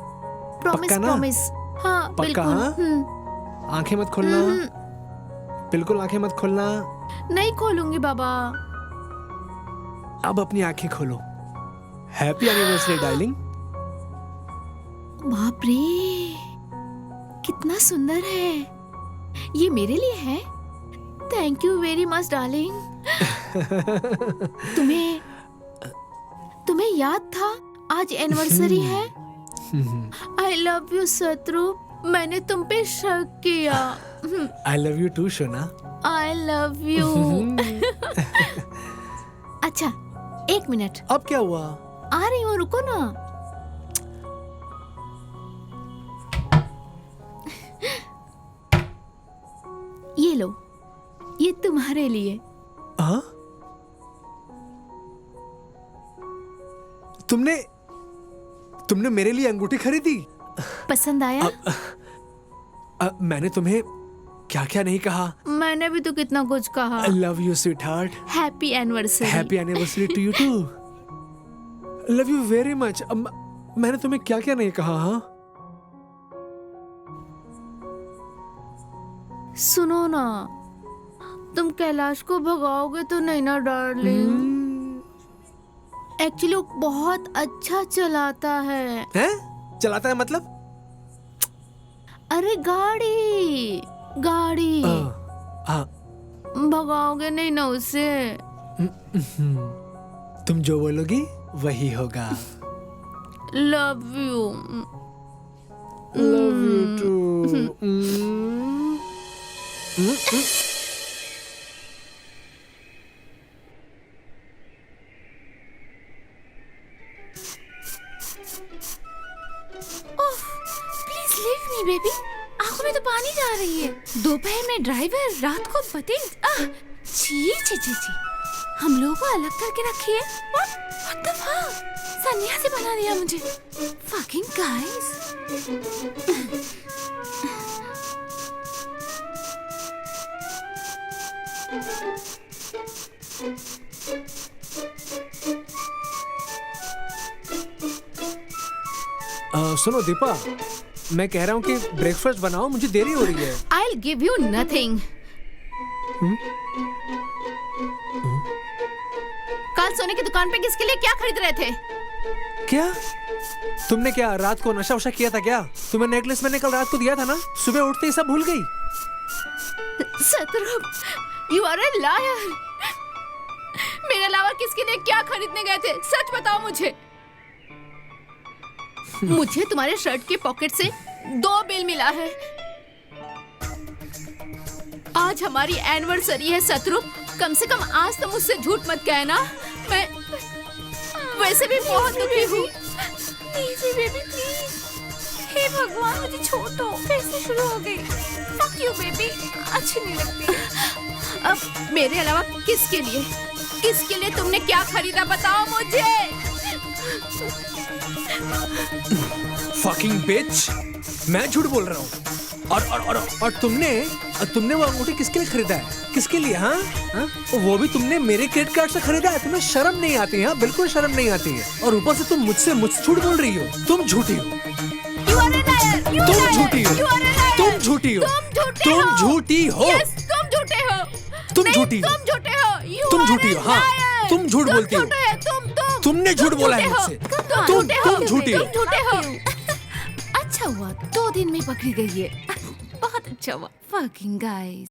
प्रॉमिस पक्का ना? प्रॉमिस। हाँ पक्का? बिल्कुल। हाँ? आंखें मत खोलना, बिल्कुल आंखें मत खोलना। नहीं खोलूंगी बाबा। अब अपनी आंखें खोलो। Happy anniversary darling. बाप रे, कितना सुंदर है। ये मेरे लिए है? Thank you very much darling. तुम्हें याद था आज एनिवर्सरी है? आई लव यू शत्रु। मैंने तुम पे शक किया। आई लव यू टू सोना। आई लव यू। अच्छा 1 मिनट। अब क्या हुआ? आ रही हूँ, रुको ना। ये लो, ये तुम्हारे लिए। हाँ? तुमने मेरे लिए अंगूठी खरीदी? पसंद आया? मैंने तुम्हें क्या क्या नहीं कहा? मैंने भी तो कितना कुछ कहा। I love you sweetheart. Happy anniversary. Happy anniversary to you too. Love you very much. मैंने तुम्हें क्या क्या नहीं कहा? हाँ? सुनो ना, तुम कैलाश को भगाओगे तो नहीं ना डार्लिंग? एक्चुअली वो बहुत अच्छा चलाता है। हैं? चलाता है मतलब? अरे गाड़ी गाड़ी भगाओगे नहीं ना उसे? तुम जो बोलोगी वही होगा। Love you. Love you too. Please leave me baby. आंखों में तो पानी जा रही है। दोपहर में ड्राइवर, रात को पति। छी छी छी छी। हम लोगों को अलग करके रखिए। What the fuck? सन्यासी बना दिया मुझे। Fucking guys. सुनो दीपा, मैं कह रहा हूँ कि ब्रेकफास्ट बनाओ, मुझे देरी हो रही है। I'll give you nothing. कल सोने की दुकान पे किसके लिए क्या खरीद रहे थे? क्या? तुमने क्या रात को नशा वशा किया था क्या? तुम्हें नेकलेस मैंने कल रात को दिया था ना? सुबह उठते ही सब भूल गई। Satrup, you are a liar. मेरे अलावा किसके लिए क्या खरीदने गए थे? सच बताओ मुझे। मुझे तुम्हारे शर्ट के पॉकेट से 2 बिल मिला है। आज हमारी एनिवर्सरी है सतरूप, कम से कम आज तो मुझसे झूठ मत कहना। मैं वैसे भी बहुत दुखी हूँ। Please baby please. हे भगवान मुझे छोड़ दो। फिर से शुरू हो गई। फक यू बेबी, अच्छी नहीं लगती। अब मेरे अलावा किसके लिए तुमने क्या खरीदा बताओ मुझे। फकिंग बिच, मैं झूठ बोल रहा हूँ। और तुमने वो अंगूठी किसके लिए खरीदा है? किसके लिए? हाँ? वो भी तुमने मेरे क्रेडिट कार्ड से खरीदा है। तुम्हें शर्म नहीं आती है? बिल्कुल शर्म नहीं आती है। और ऊपर से तुम मुझसे झूठ बोल रही हो। तुम झूठी हो। तुम झूठी हो। तुम झूठी हो। तुम झूठी हो। तुम झूठे हो। तुम झूठी हो। तुम झूठी हो। हाँ, तुम झूठ बोलती हो। तुमने झूठ बोला है मुझसे। तुम झूठी हो। अच्छा हुआ 2 दिन में पकड़ी गई है। बहुत अच्छा हुआ। Fucking guys.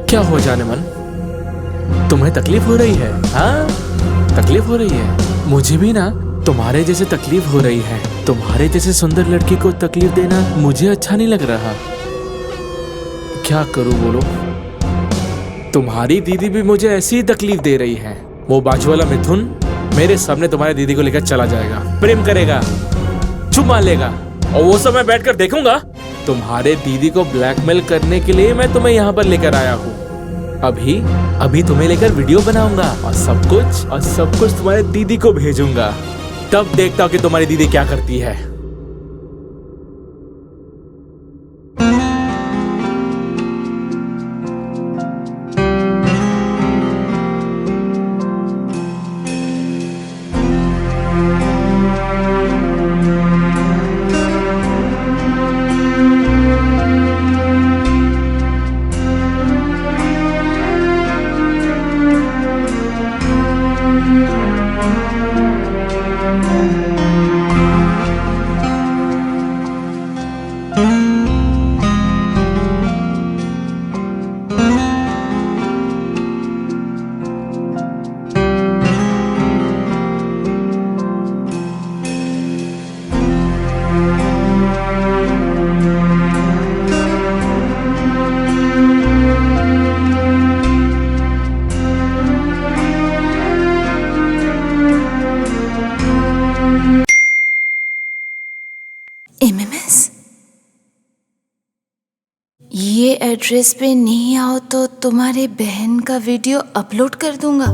क्या हो जाने मन, तुम्हें तकलीफ हो रही है? हाँ, तकलीफ हो रही है। मुझे भी ना तुम्हारे जैसे तकलीफ हो रही है। तुम्हारे जैसे सुंदर लड़की को तकलीफ देना मुझे अच्छा नहीं लग रहा। क्या करूं बोलो? तुम्हारी दीदी भी मुझे ऐसी ही तकलीफ दे रही है। वो बाजू वाला मिथुन मेरे सामने तुम्हारी दीदी को लेकर चला जाएगा, प्रेम करेगा, चुम्मा लेगा, और वो सब मैं बैठकर देखूंगा। तुम्हारे दीदी को ब्लैकमेल करने के लिए मैं तुम्हें यहाँ पर लेकर आया हूँ। अभी तुम्हें लेकर वीडियो बनाऊंगा और सब कुछ तुम्हारे दीदी को भेजूंगा। तब देखता हूँ कि तुम्हारी दीदी क्या करती है। ये एड्रेस पे नहीं आओ तो तुम्हारे बहन का वीडियो अपलोड कर दूंगा।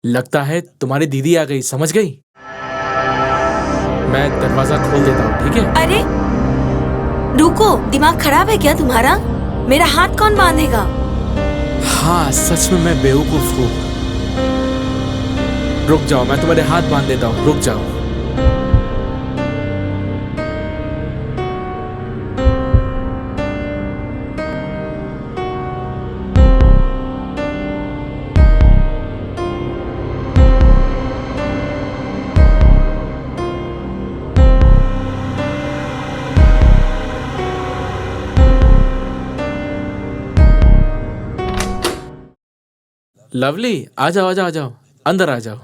लगता है तुम्हारी दीदी आ गई, समझ गई? मैं दरवाजा खोल देता हूँ, ठीक है? अरे रुको, दिमाग खराब है क्या तुम्हारा? मेरा हाथ कौन बांधेगा? हाँ, सच में मैं बेवकूफ हूँ। रुक जाओ, मैं तुम्हारे हाथ बांध देता हूँ, रुक जाओ। लवली, आ जाओ आ जाओ आ जाओ, अंदर आ जाओ।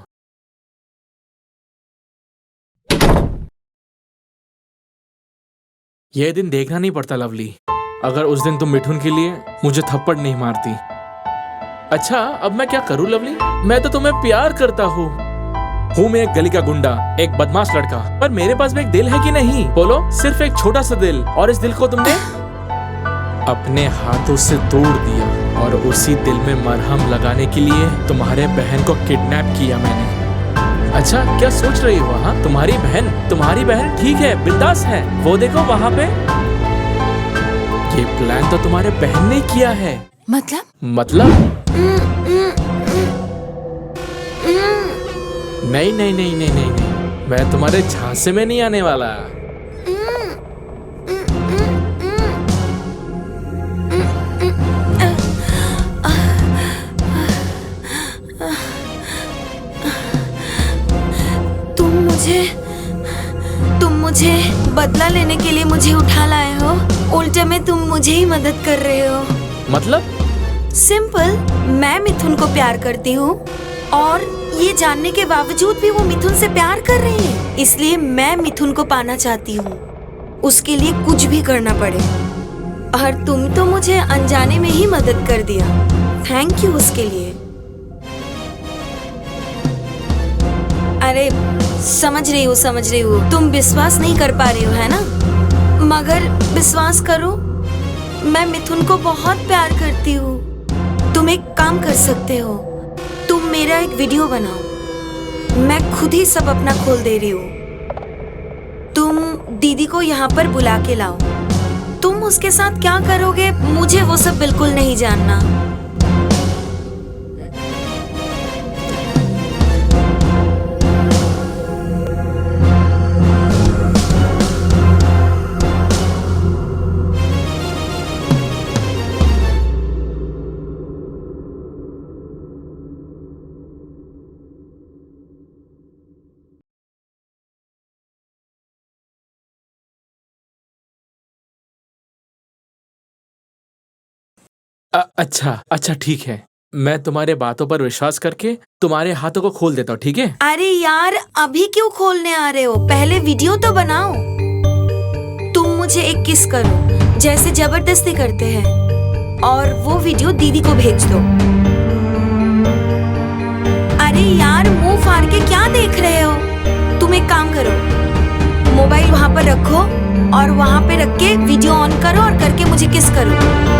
यह दिन देखना नहीं पड़ता लवली, अगर उस दिन तुम मिठुन के लिए मुझे थप्पड़ नहीं मारती। अच्छा, अब मैं क्या करूं लवली? मैं तो तुम्हें प्यार करता हूँ मैं एक गली का गुंडा, एक बदमाश लड़का, पर मेरे पास भी एक दिल है कि नहीं? बोलो, सिर्फ एक छोटा सा दिल, और इस दिल को तुमने अपने हाथों से तोड़ दिया, और उसी दिल में मरहम लगाने के लिए तुम्हारे बहन को किडनैप किया मैंने। अच्छा, क्या सोच रही हो? हाँ, तुम्हारी बहन ठीक है, बिंदास है, वो देखो वहां पे। ये प्लान तो तुम्हारे बहन ने किया है। मतलब नहीं, मैं तुम्हारे झांसे में नहीं आने वाला। तुम मुझे बदला लेने के लिए मुझे उठा लाए हो, उल्टे में तुम मुझे ही मदद कर रहे हो। मतलब? सिंपल, मैं मिथुन को प्यार करती हूँ और ये जानने के बावजूद भी वो मिथुन से प्यार कर रही है, इसलिए मैं मिथुन को पाना चाहती हूँ, उसके लिए कुछ भी करना पड़े। और तुम तो मुझे अनजाने में ही मदद कर दिया, थैंक यू उसके लिए। अरे समझ रही हूँ, तुम विश्वास नहीं कर पा रही हो, है ना? मगर विश्वास करो, मैं मिथुन को बहुत प्यार करती हूँ। तुम एक काम कर सकते हो, तुम मेरा एक वीडियो बनाओ, मैं खुद ही सब अपना खोल दे रही हूँ। तुम दीदी को यहाँ पर बुला के लाओ, तुम उसके साथ क्या करोगे मुझे वो सब बिल्कुल नहीं जानना। अच्छा ठीक है, मैं तुम्हारे बातों पर विश्वास करके तुम्हारे हाथों को खोल देता हूँ, ठीक है? अरे यार, अभी क्यों खोलने आ रहे हो? पहले वीडियो तो बनाओ। तुम मुझे एक किस करो जैसे जबरदस्ती करते हैं, और वो वीडियो दीदी को भेज दो। अरे यार, मुंह फाड़ के क्या देख रहे हो? तुम एक काम करो, मोबाइल वहां पर रखो और वहां पे रख के वीडियो ऑन करो और करके मुझे किस करो।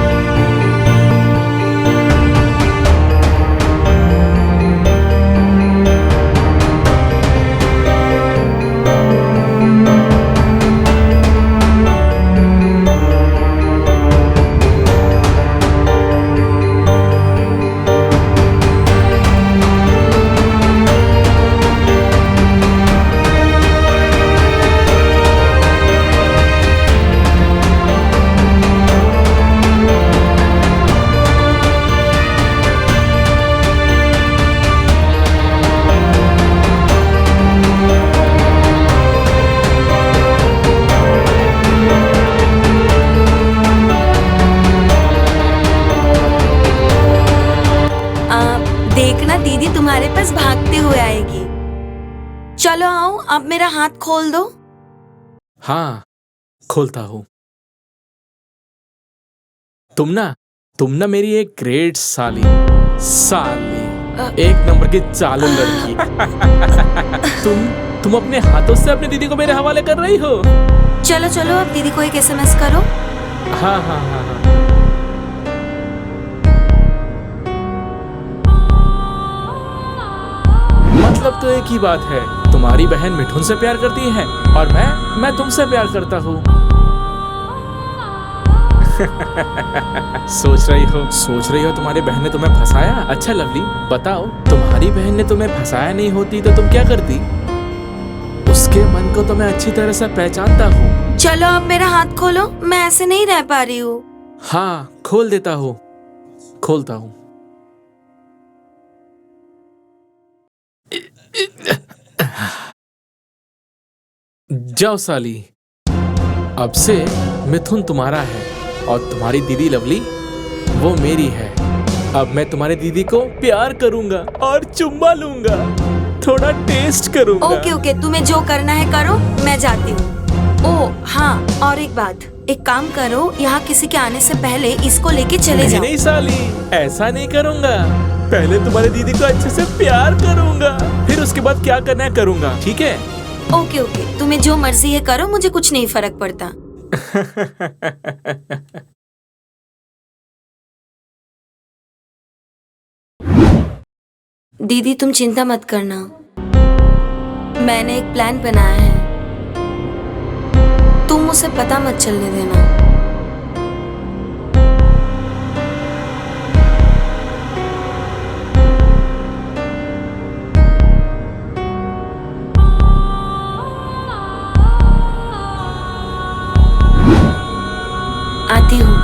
चलो आओ, अब मेरा हाथ खोल दो। हाँ, खोलता हूँ। तुम ना मेरी एक ग्रेट साली एक नंबर की चालू लड़की। तुम अपने हाथों से अपनी दीदी को मेरे हवाले कर रही हो। चलो चलो, अब दीदी को एक SMS करो। हाँ हाँ हाँ हाँ। मतलब तो एक ही बात है, तुम्हारी बहन मिठुन से प्यार करती है और मैं तुमसे प्यार करता हूँ। सोच रही हो तुम्हारी बहन ने तुम्हें फंसाया। अच्छा लवली, बताओ, तुम्हारी बहन ने तुम्हें फंसाया नहीं होती तो तुम क्या करती? उसके मन को तो मैं अच्छी तरह से पहचानता हूँ। चलो अब मेरा हाथ खोलो, मैं ऐसे नहीं रह पा रही हूँ। हाँ, खोल देता हूँ, खोलता हूँ। जाओ साली, अब से मिथुन तुम्हारा है और तुम्हारी दीदी लवली वो मेरी है। अब मैं तुम्हारी दीदी को प्यार करूंगा और चुम्मा लूंगा, थोड़ा टेस्ट करूंगा। ओके, तुम्हें जो करना है करो, मैं जाती हूँ। ओह हाँ, और एक बात, एक काम करो, यहाँ किसी के आने से पहले इसको लेके चले जाओ। नहीं साली, ऐसा नहीं करूंगा। पहले तुम्हारी दीदी को अच्छे से प्यार करूंगा, फिर उसके बाद क्या करना है करूंगा, ठीक है? ओके, तुम्हें जो मर्जी है करो, मुझे कुछ नहीं फर्क पड़ता। दीदी तुम चिंता मत करना, मैंने एक प्लान बनाया है, तुम उसे पता मत चलने देना। आती हूँ।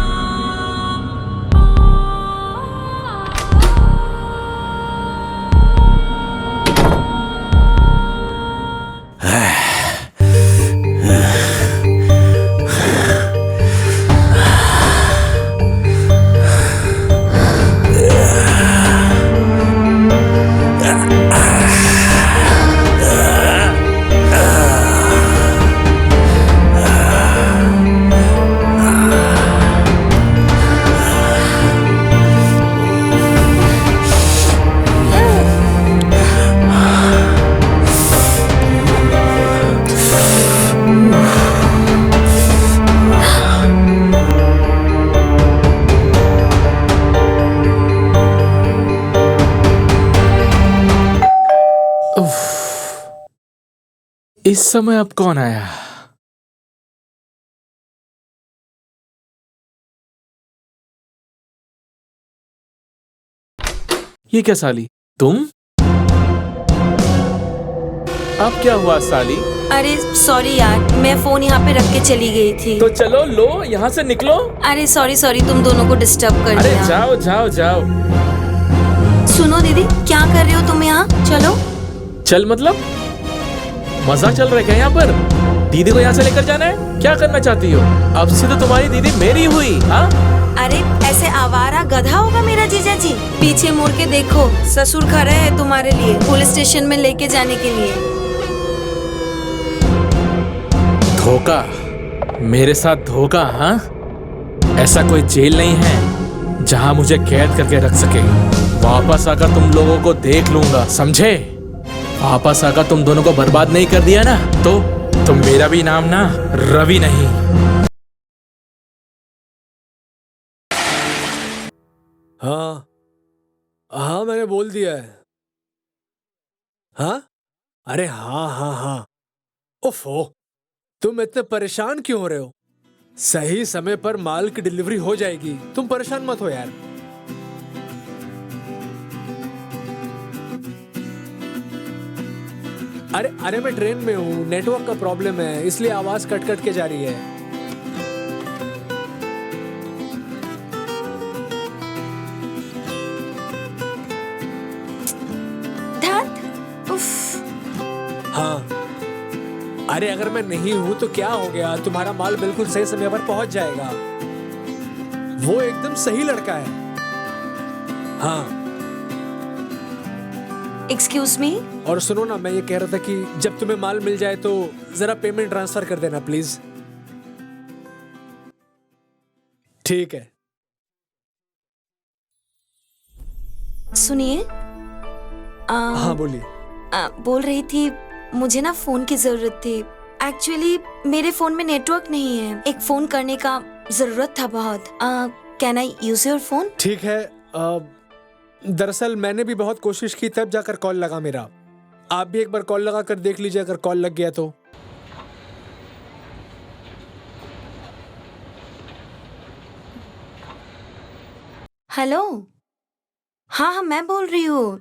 इस समय अब कौन आया? ये क्या साली, तुम? अब क्या हुआ साली? अरे सॉरी यार, मैं फोन यहाँ पे रख के चली गई थी। तो चलो लो, यहाँ से निकलो। अरे सॉरी, तुम दोनों को डिस्टर्ब कर अरे दिया। जाओ जाओ जाओ। सुनो दीदी, क्या कर रहे हो तुम यहाँ? चलो। चल मतलब मजाक चल रहा है क्या यहाँ पर? दीदी को यहाँ से लेकर जाना है? क्या करना चाहती हो? अब से तो तुम्हारी दीदी मेरी हुई। हाँ, अरे ऐसे आवारा गधा होगा मेरा जीजा जी? पीछे मुड़ के देखो, ससुर खड़ा है तुम्हारे लिए पुलिस स्टेशन में लेके जाने के लिए। धोखा, मेरे साथ धोखा? हाँ, ऐसा कोई जेल नहीं है जहाँ मुझे कैद करके रख सके। वापस आकर तुम लोगों को देख लूंगा, समझे? वापस आकर तुम दोनों को बर्बाद नहीं कर दिया ना, तो मेरा भी नाम ना रवि नहीं। हाँ, मैंने बोल दिया है। हाँ, अरे हाँ। ओफो, तुम इतने परेशान क्यों हो रहे हो? सही समय पर माल की डिलीवरी हो जाएगी, तुम परेशान मत हो यार। अरे मैं ट्रेन में हूँ, नेटवर्क का प्रॉब्लम है, इसलिए आवाज कट के जा रही है। हाँ, अरे अगर मैं नहीं हूं तो क्या हो गया, तुम्हारा माल बिल्कुल सही समय पर पहुंच जाएगा। वो एकदम सही लड़का है। हाँ एक्सक्यूज मी। और सुनो ना, मैं ये कह रहा था कि जब तुम्हें माल मिल जाए तो जरा पेमेंट ट्रांसफर कर देना प्लीज। ठीक है। सुनिए। हाँ बोलिए। बोल रही थी मुझे ना फोन की जरूरत थी। एक्चुअली मेरे फोन में नेटवर्क नहीं है, एक फोन करने का जरूरत था बहुत। Can I use your phone? ठीक है। दरअसल मैंने भी बहुत कोशिश की तब जाकर कॉल लगा मेरा। आप भी एक बार कॉल लगा कर देख लीजिए, अगर कॉल लग गया तो। हेलो। हाँ, मैं बोल रही हूँ।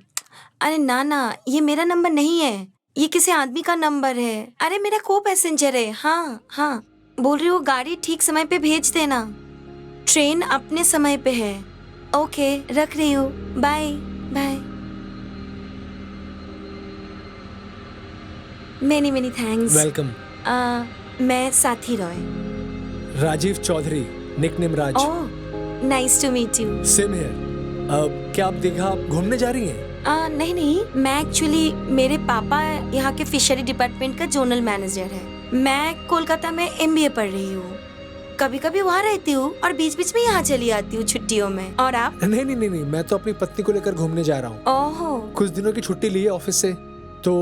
अरे ना, ये मेरा नंबर नहीं है, ये किसी आदमी का नंबर है। अरे मेरा को पैसेंजर है। हाँ, बोल रही हूँ गाड़ी ठीक समय पे भेज देना, ट्रेन अपने समय पे है। ओके, रख रही हूँ। Bye bye. Many thanks. Welcome. मैं Sathi Roy. Rajiv Chaudhary, nickname Raj. Oh, nice to meet you. Same here. क्या आप दीघा घूमने जा रही हैं? नहीं, मैं एक्चुअली, मेरे पापा यहाँ के फिशरी डिपार्टमेंट का जोनल मैनेजर है। मैं कोलकाता में MBA पढ़ रही हूँ। कभी कभी वहाँ रहती हूँ और बीच बीच में यहाँ चली आती हूँ छुट्टियों में। और आप? नहीं, मैं तो अपनी पत्नी को लेकर घूमने जा रहा हूँ। ओहो। कुछ दिनों की छुट्टी ली है ऑफिस से। तो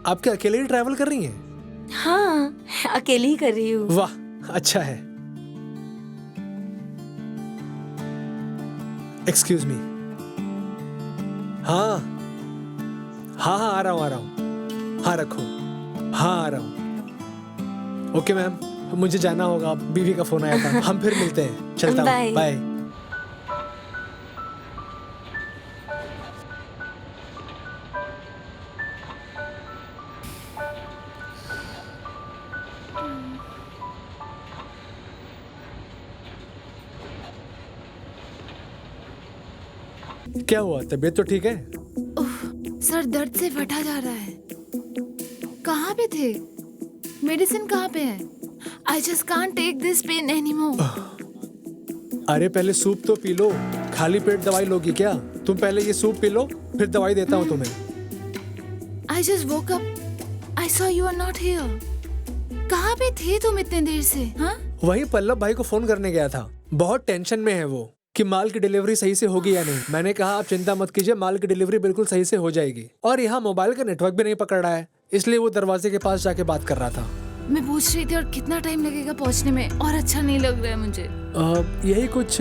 आप क्या अकेले ही ट्रैवल कर रही हैं? हाँ, अकेली ही कर रही हूँ। वाह, अच्छा है। Excuse me. हाँ, आ रहा हूँ। हाँ रखो। हाँ, आ रहा हूँ। ओके मैम, मुझे जाना होगा, बीवी का फोन आया था। हम फिर मिलते हैं। चलता हूँ। बाय। क्या हुआ, तबीयत तो ठीक है? सर दर्द से फटा जा रहा है। कहाँ पे थे? मेडिसिन कहाँ पे है? I just can't take this pain anymore. अरे पहले सूप तो पी लो, खाली पेट दवाई लोगी क्या? तुम पहले ये सूप पी लो, फिर दवाई देता हूँ तुम्हें। I just woke up. I saw you are not here. कहाँ पे थे तुम इतने देर से? हाँ? वही पल्लव भाई को फोन करने गया था। बहुत टेंशन में है वो कि माल की डिलीवरी सही से होगी या नहीं। मैंने कहा आप चिंता मत कीजिए, माल की डिलीवरी बिल्कुल सही से हो जाएगी। और यहाँ मोबाइल का नेटवर्क भी नहीं पकड़ रहा है, इसलिए वो दरवाजे के पास जाके बात कर रहा था। मैं पूछ रही थी और कितना टाइम लगेगा पहुँचने में, और अच्छा नहीं लग रहा है मुझे। यही कुछ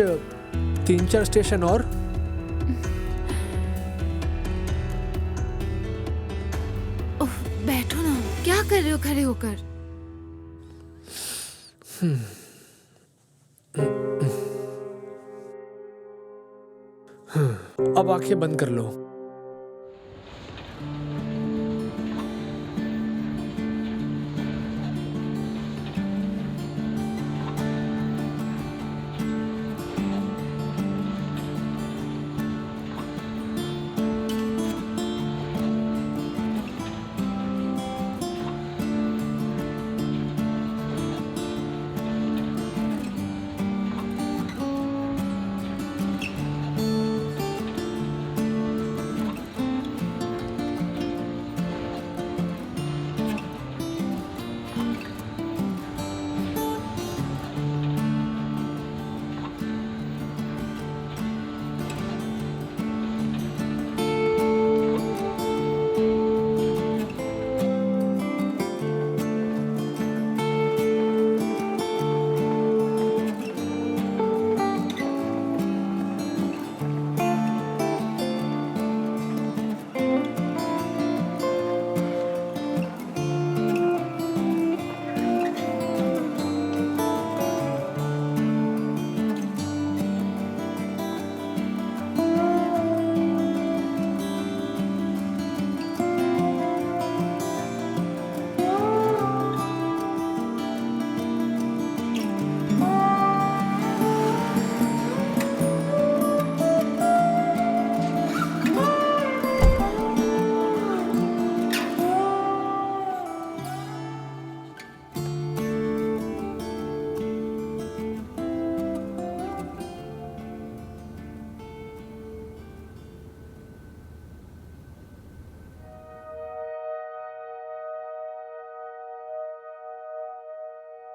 3-4 स्टेशन और। बैठो ना, क्या कर रहे हो खड़े होकर? अब आंखें बंद कर लो।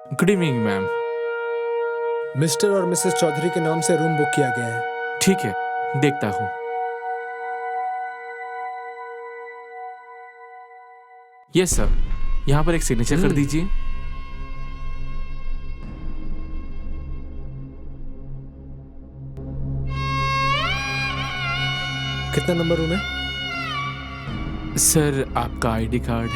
Good evening ma'am. मिस्टर और मिसेस चौधरी के नाम से रूम बुक किया गया है। ठीक है, देखता हूँ। यस सर, यहाँ पर एक सिग्नेचर कर दीजिए। कितना नंबर रूम है? सर आपका आईडी कार्ड।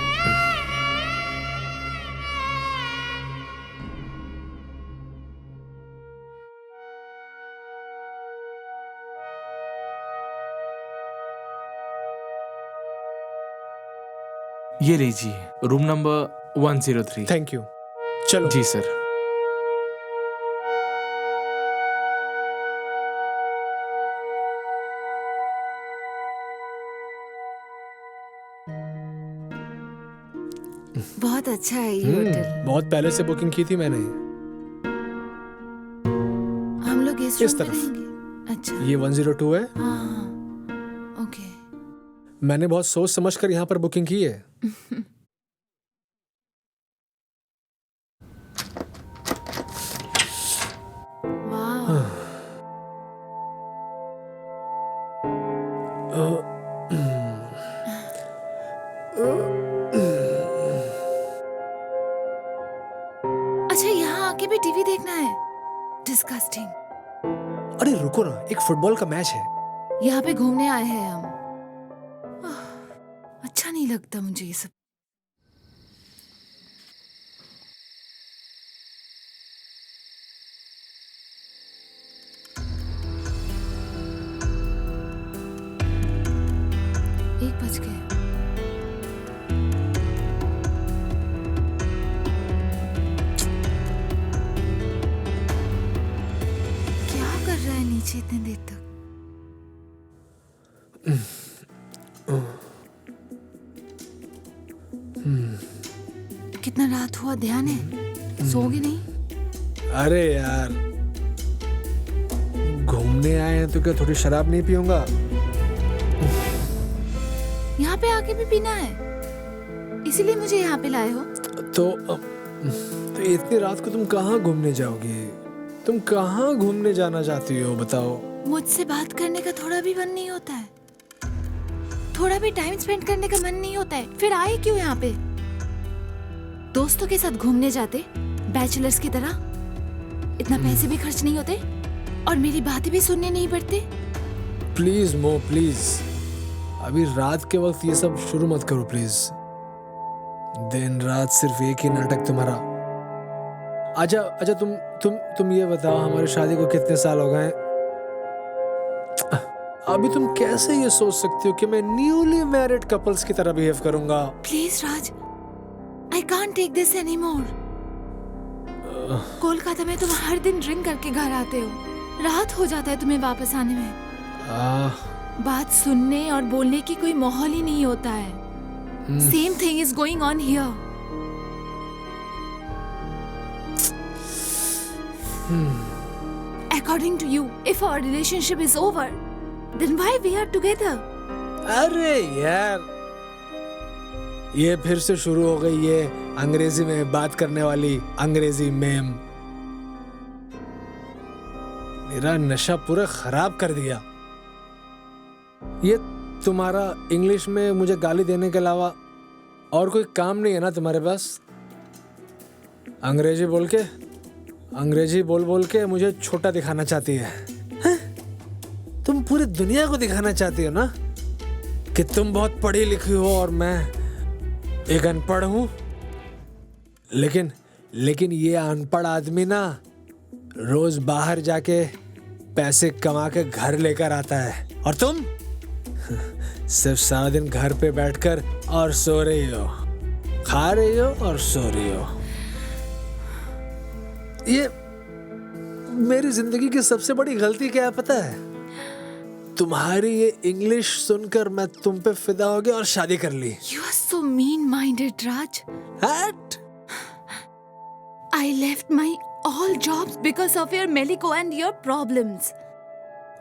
ये लीजिए, रूम नंबर 103। Thank you. चलो। जी सर। बहुत अच्छा है ये होटल। बहुत पहले से बुकिंग की थी मैंने। हम लोग इस इस रूम में तरफ। रहेंगे। अच्छा। ये 102 है। हाँ, ओके। मैंने बहुत सोच समझ कर यहाँ पर बुकिंग की है। वाह। अच्छा, यहाँ आके भी टीवी देखना है? डिस्गस्टिंग। अरे रुको ना, एक फुटबॉल का मैच है। यहाँ पे घूमने आए हैं हम। अच्छा नहीं लगता मुझे ये सब। एक बज गए। क्या कर रहा है नीचे इतने देर तक? कितना रात हुआ, ध्यान है? सोओगे नहीं? अरे यार, घूमने आए हैं तो क्या थोड़ी शराब नहीं पीऊंगा? यहाँ पे आके भी पीना है, इसीलिए मुझे यहाँ पे लाए हो? तो इतनी रात को तुम कहाँ घूमने जाओगी? तुम कहाँ घूमने जाना चाहती हो बताओ? मुझसे बात करने का थोड़ा भी मन नहीं होता है? थोड़ा भी टाइम स्पेंड करने का मन नहीं होता है? फिर आए क्यों यहाँ पे? दोस्तों के साथ घूमने जाते बैचलर्स की तरह? इतना पैसे भी खर्च नहीं होते और मेरी बातें भी सुनने नहीं पड़ते? प्लीज मो, प्लीज अभी रात के वक्त ये सब शुरू मत करो प्लीज। दिन रात सिर्फ एक ही नाटक तुम्हारा। अच्छा अच्छा, तुम ये बताओ, हमारी शादी को कितने साल हो गए? अभी तुम कैसे ये सोच सकती हो कि मैं न्यूली मैरिड कपल्स की तरह बिहेव करूंगा? Please Raj, I can't take this anymore. Kolkata में तुम हर दिन ड्रिंक करके घर आते हो, रात हो जाता है तुम्हें वापस आने में। बात सुनने और बोलने की कोई माहौल ही नहीं होता है। Same thing is going on here. According to you, if our relationship is over, then why we are together? अरे यार, ये फिर से शुरू हो गई ये अंग्रेजी में बात करने वाली अंग्रेजी मैम। मेरा नशा पूरा खराब कर दिया। ये तुम्हारा इंग्लिश में मुझे गाली देने के अलावा और कोई काम नहीं है ना तुम्हारे पास? अंग्रेजी बोल बोल के मुझे छोटा दिखाना चाहती है। तुम पूरी दुनिया को दिखाना चाहती हो ना कि तुम बहुत पढ़ी लिखी हो और मैं एक अनपढ़ हूं। लेकिन ये अनपढ़ आदमी ना रोज बाहर जाके पैसे कमा के घर लेकर आता है और तुम सिर्फ सारा दिन घर पे बैठकर और सो रही हो, खा रही हो और सो रही हो। ये मेरी जिंदगी की सबसे बड़ी गलती क्या है पता है? तुम्हारी ये इंग्लिश सुनकर मैं तुम पे फिदा हो गया और शादी कर ली। You are so mean-minded, Raj. What? I left my all jobs because of your Meliko and your problems.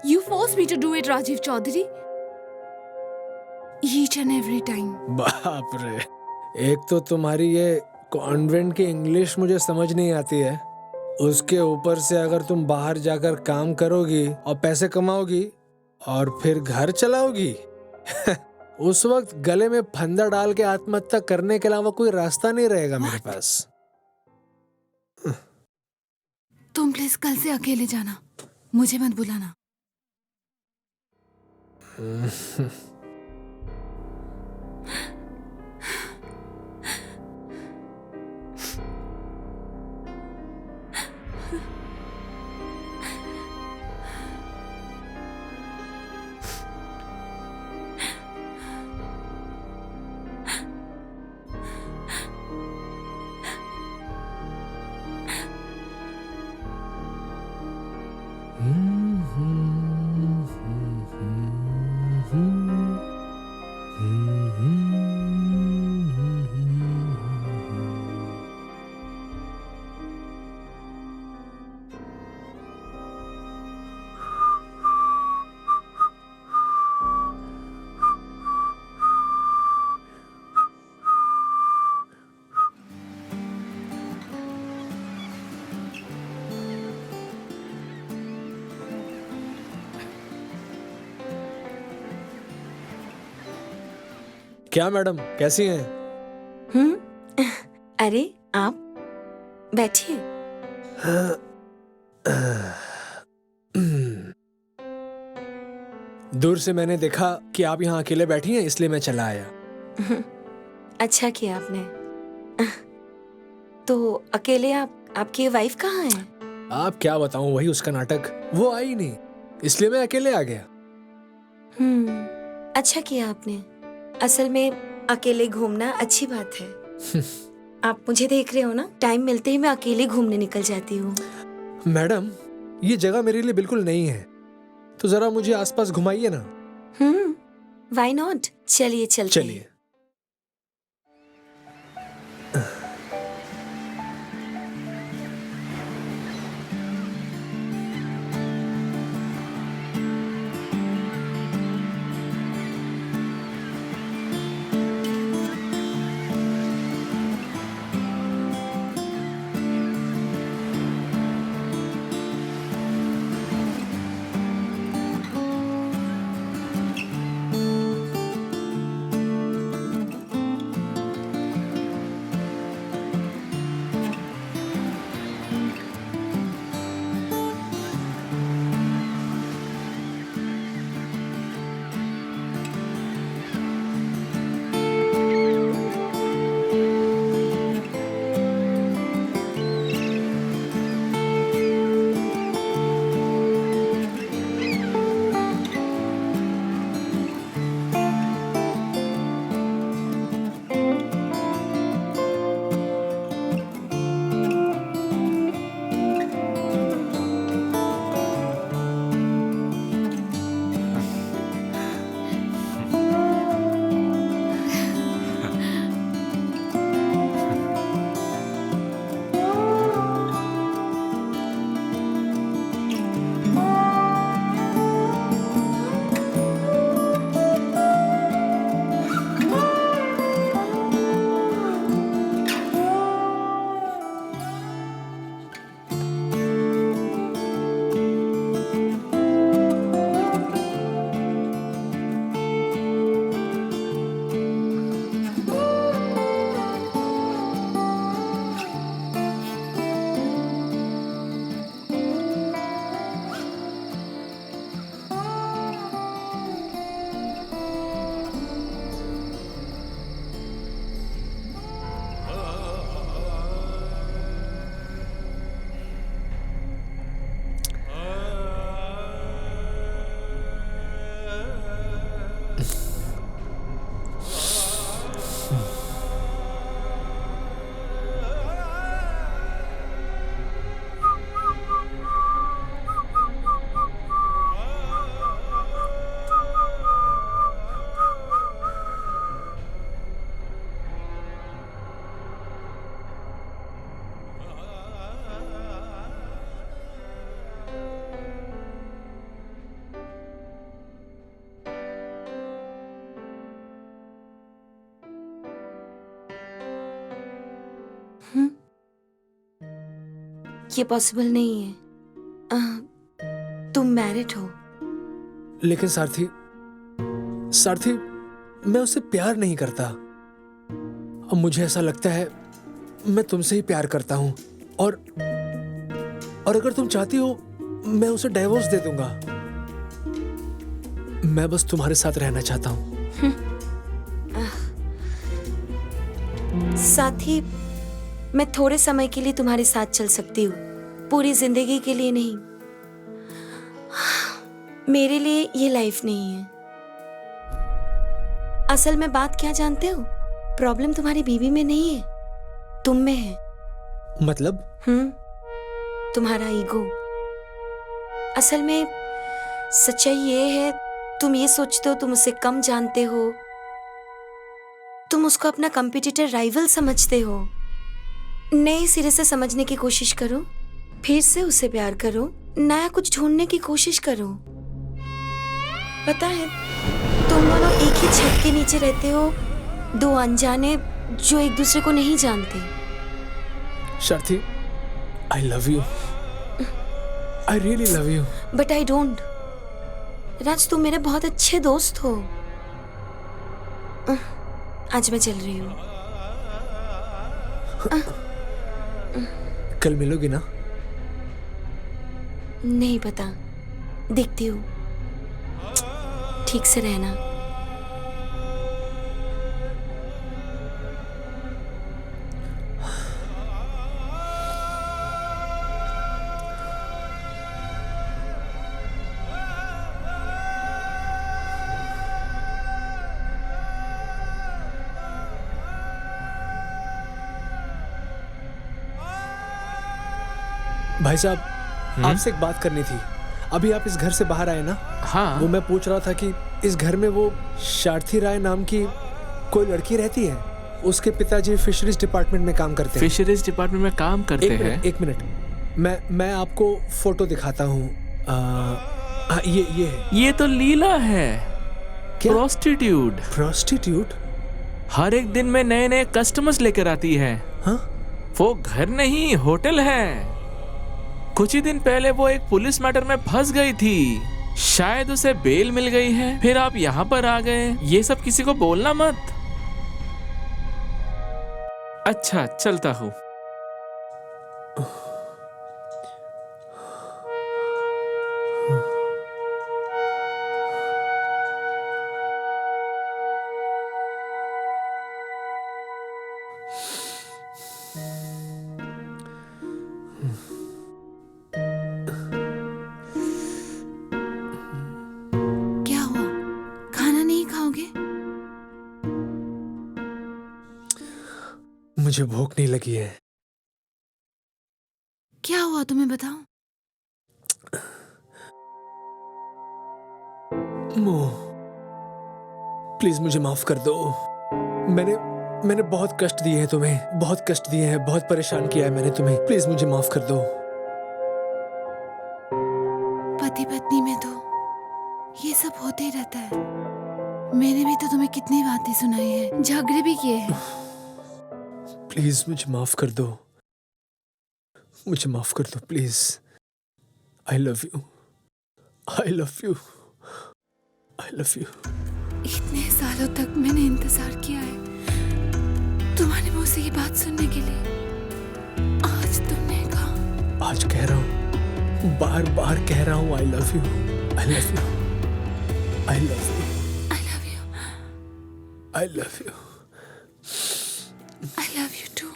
You forced me to do it, Rajiv Chaudhary. Each and every time. बाप रे, एक तो तुम्हारी ये कॉन्वेंट की English मुझे समझ नहीं आती है, उसके ऊपर से अगर तुम बाहर जाकर काम करोगी और पैसे कमाओगी और फिर घर चलाओगी उस वक्त गले में फंदा डाल के आत्महत्या करने के अलावा कोई रास्ता नहीं रहेगा मेरे पास। तुम प्लीज कल से अकेले जाना, मुझे मत बुलाना। क्या मैडम, कैसी हैं? अरे आप बैठिए। दूर से मैंने देखा कि आप यहाँ अकेले बैठी हैं, इसलिए मैं चला आया। अच्छा किया आपने। तो अकेले आपकी वाइफ कहाँ है? आप क्या बताऊं, वही उसका नाटक, वो आई नहीं, इसलिए मैं अकेले आ गया। अच्छा किया आपने। असल में अकेले घूमना अच्छी बात है। आप मुझे देख रहे हो ना, टाइम मिलते ही मैं अकेले घूमने निकल जाती हूँ। मैडम, ये जगह मेरे लिए बिल्कुल नहीं है, तो जरा मुझे आसपास घुमाइए ना। व्हाई नॉट, चलिए चलते हैं। चलिए। ये पॉसिबल नहीं है। तुम मैरिड हो। लेकिन सारथी, सारथी, मैं उससे प्यार नहीं करता। अब मुझे ऐसा लगता है मैं तुमसे ही प्यार करता हूं, और अगर तुम चाहती हो मैं उसे डाइवोर्स दे दूंगा। मैं बस तुम्हारे साथ रहना चाहता हूं। साथी, मैं थोड़े समय के लिए तुम्हारे साथ चल सकती हूँ, पूरी जिंदगी के लिए नहीं। मेरे लिए ये लाइफ नहीं है। असल में बात क्या जानते हो? प्रॉब्लम तुम्हारी बीवी में नहीं है, तुम में है। मतलब? तुम्हारा ईगो। असल में सच्चाई ये है, तुम ये सोचते हो तुम उसे कम जानते हो, तुम उसको अपना कंपटीटर राइवल समझते हो। नए सिरे से समझने की कोशिश करो, फिर से उसे प्यार करो, नया कुछ ढूंढने की कोशिश करो। पता है, तुम दोनों एक ही छत के नीचे रहते हो, दो अनजाने जो एक दूसरे को नहीं जानते। सारथी, I love you. I really love you. But I don't. राज, तुम मेरे बहुत अच्छे दोस्त हो। आज मैं चल रही हूँ। कल मिलोगी ना? नहीं पता, देखती हूँ। ठीक से रहना। भाई साहब, आपसे एक बात करनी थी। अभी आप इस घर से बाहर आए ना? हाँ। वो मैं पूछ रहा था कि इस घर में वो सारथी राय नाम की कोई लड़की रहती है? उसके पिताजी फिशरीज डिपार्टमेंट में काम करते हैं। फिशरीज डिपार्टमेंट में काम करते हैं? एक मिनट, मैं आपको फोटो दिखाता हूँ। ये है। ये तो लीला है। प्रोस्टिट्यूट। प्रोस्टिट्यूट? हर एक दिन में नए नए कस्टमर्स लेकर आती है। हाँ? वो घर नहीं, होटल है। कुछ ही दिन पहले वो एक पुलिस मैटर में फंस गई थी, शायद उसे बेल मिल गई है, फिर आप यहाँ पर आ गए। ये सब किसी को बोलना मत। अच्छा, चलता हूँ। क्या हुआ? खाना नहीं खाओगे? मुझे भूख नहीं लगी है। क्या हुआ तुम्हें बताओ। प्लीज मुझे माफ कर दो। मैंने बहुत कष्ट दिए हैं तुम्हें, बहुत कष्ट दिए हैं, बहुत परेशान किया है मैंने तुम्हें। प्लीज मुझे माफ कर दो। पति पत्नी में तो ये सब होते ही रहता है। मैंने भी तो तुम्हें कितनी बातें सुनाई है, झगड़े भी किए हैं। प्लीज मुझे माफ कर दो, मुझे माफ कर दो please. I love you, I love you, I love you. इतने सालों तक मैंने इंतजार किया है तुम्हारे मुंह से ये बात सुनने के लिए। आज तुमने कहा। आज कह रहा हूँ, बार बार कह रहा हूँ, I love you, I love you, I love you, I love you, I love you, I love you too.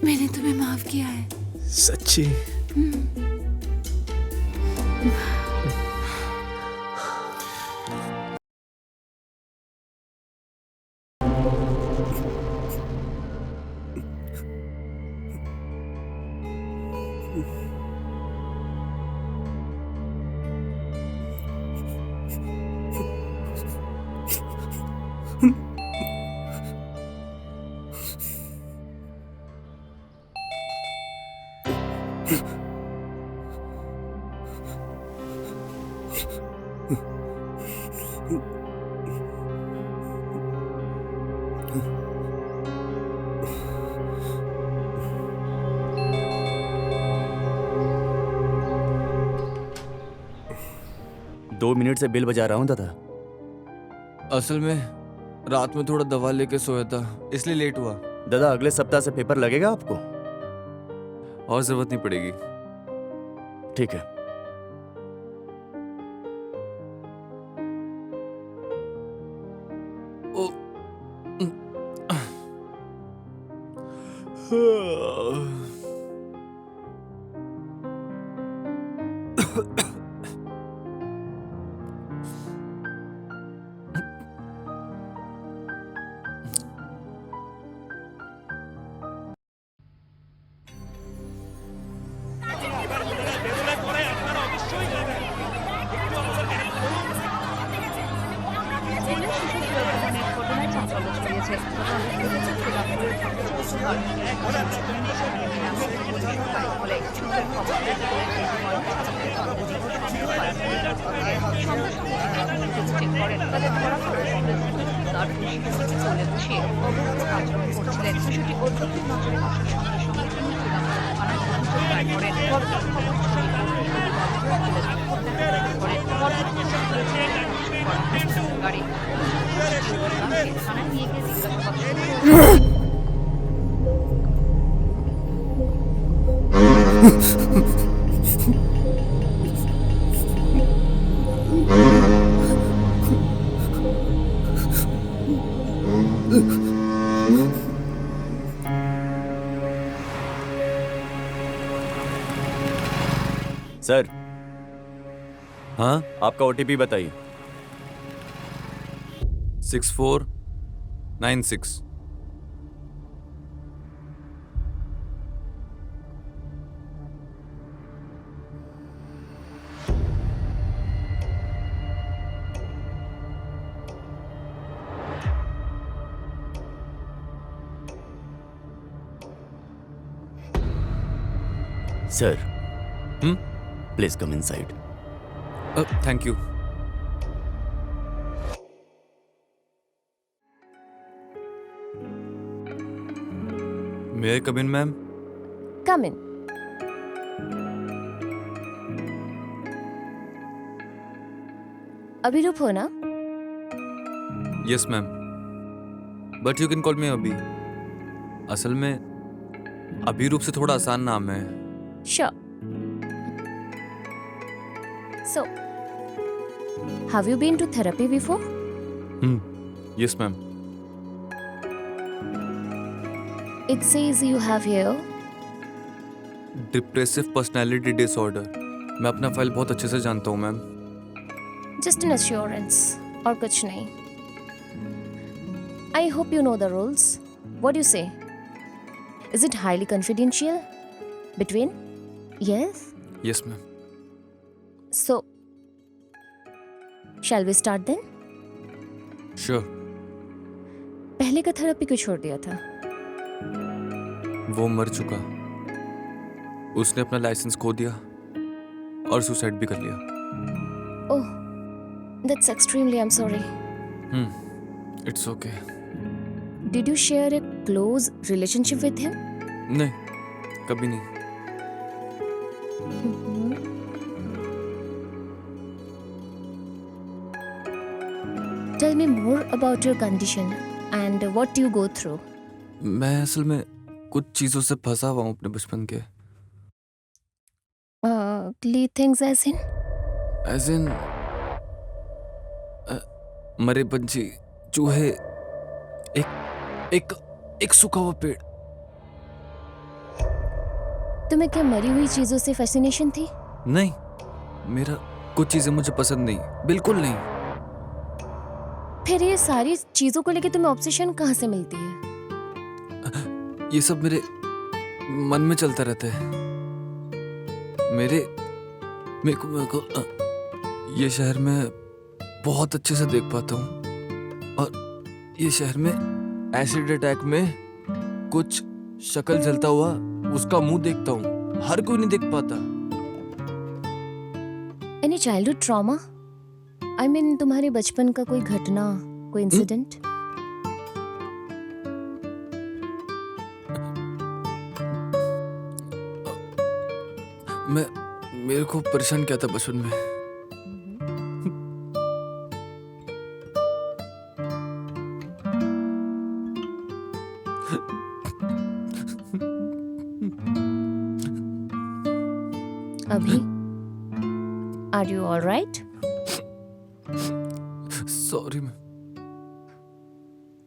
मैंने तुम्हें माफ किया है। सच्ची? दो मिनट से बिल बजा रहा हूँ दादा। असल में रात में थोड़ा दवा लेके सोया था, इसलिए लेट हुआ। दादा अगले सप्ताह से पेपर लगेगा आपको? और जरूरत नहीं पड़ेगी। ठीक है। ओ, सर, हाँ, आपका ओटीपी बताइए। 6496। Sir, hmm, please come inside. Thank you. May I come in ma'am? Come in. Abhiroop हो ना? Yes ma'am, but you can call me Abhi. असल में अभिरूप से थोड़ा आसान नाम है। Sure. So, have you been to therapy before? Yes ma'am. It says you have here. Depressive personality disorder. मैं अपना फाइल बहुत अच्छे से जानता हूँ मैम। Just an assurance. और कुछ नहीं. I hope you know the rules. What do you say? Is it highly confidential? Between? Yes? Yes ma'am. So, shall we start then? Sure. पहले का थेरेपी क्यों छोड़ दिया था? वो मर चुका। उसने अपना लाइसेंस खो दिया और सुसाइड भी कर लिया। Oh, that's extremely. I'm sorry. It's okay. Did you share a close relationship with him? नहीं, कभी नहीं। Tell me more about your condition and what do you go through? मैं असल में कुछ चीजों से फंसा हुआ हूँ अपने बचपन के। Ugly things as in? As in मरे पंछी, चूहे, एक सूखा हुआ पेड़। तुम्हें क्या मरी हुई चीजों से फैसिनेशन थी? नहीं, मेरा कुछ चीजें मुझे पसंद नहीं, बिल्कुल नहीं। फिर ये सारी चीजों को लेके तुम्हें ऑब्सेशन कहाँ से मिलती है? ये सब मेरे मन में चलता रहता है। मेरे को ये शहर में बहुत अच्छे से देख पाता हूँ, और ये शहर में एसिड अटैक में कुछ शक्ल जलता हुआ उसका मुंह देखता हूँ, हर कोई नहीं देख पाता। Any childhood trauma? I mean, तुम्हारे बचपन का कोई घटना, कोई इंसिडेंट? मेरे को परेशान किया था बचपन में। अभी are you all right? Sorry ma'am.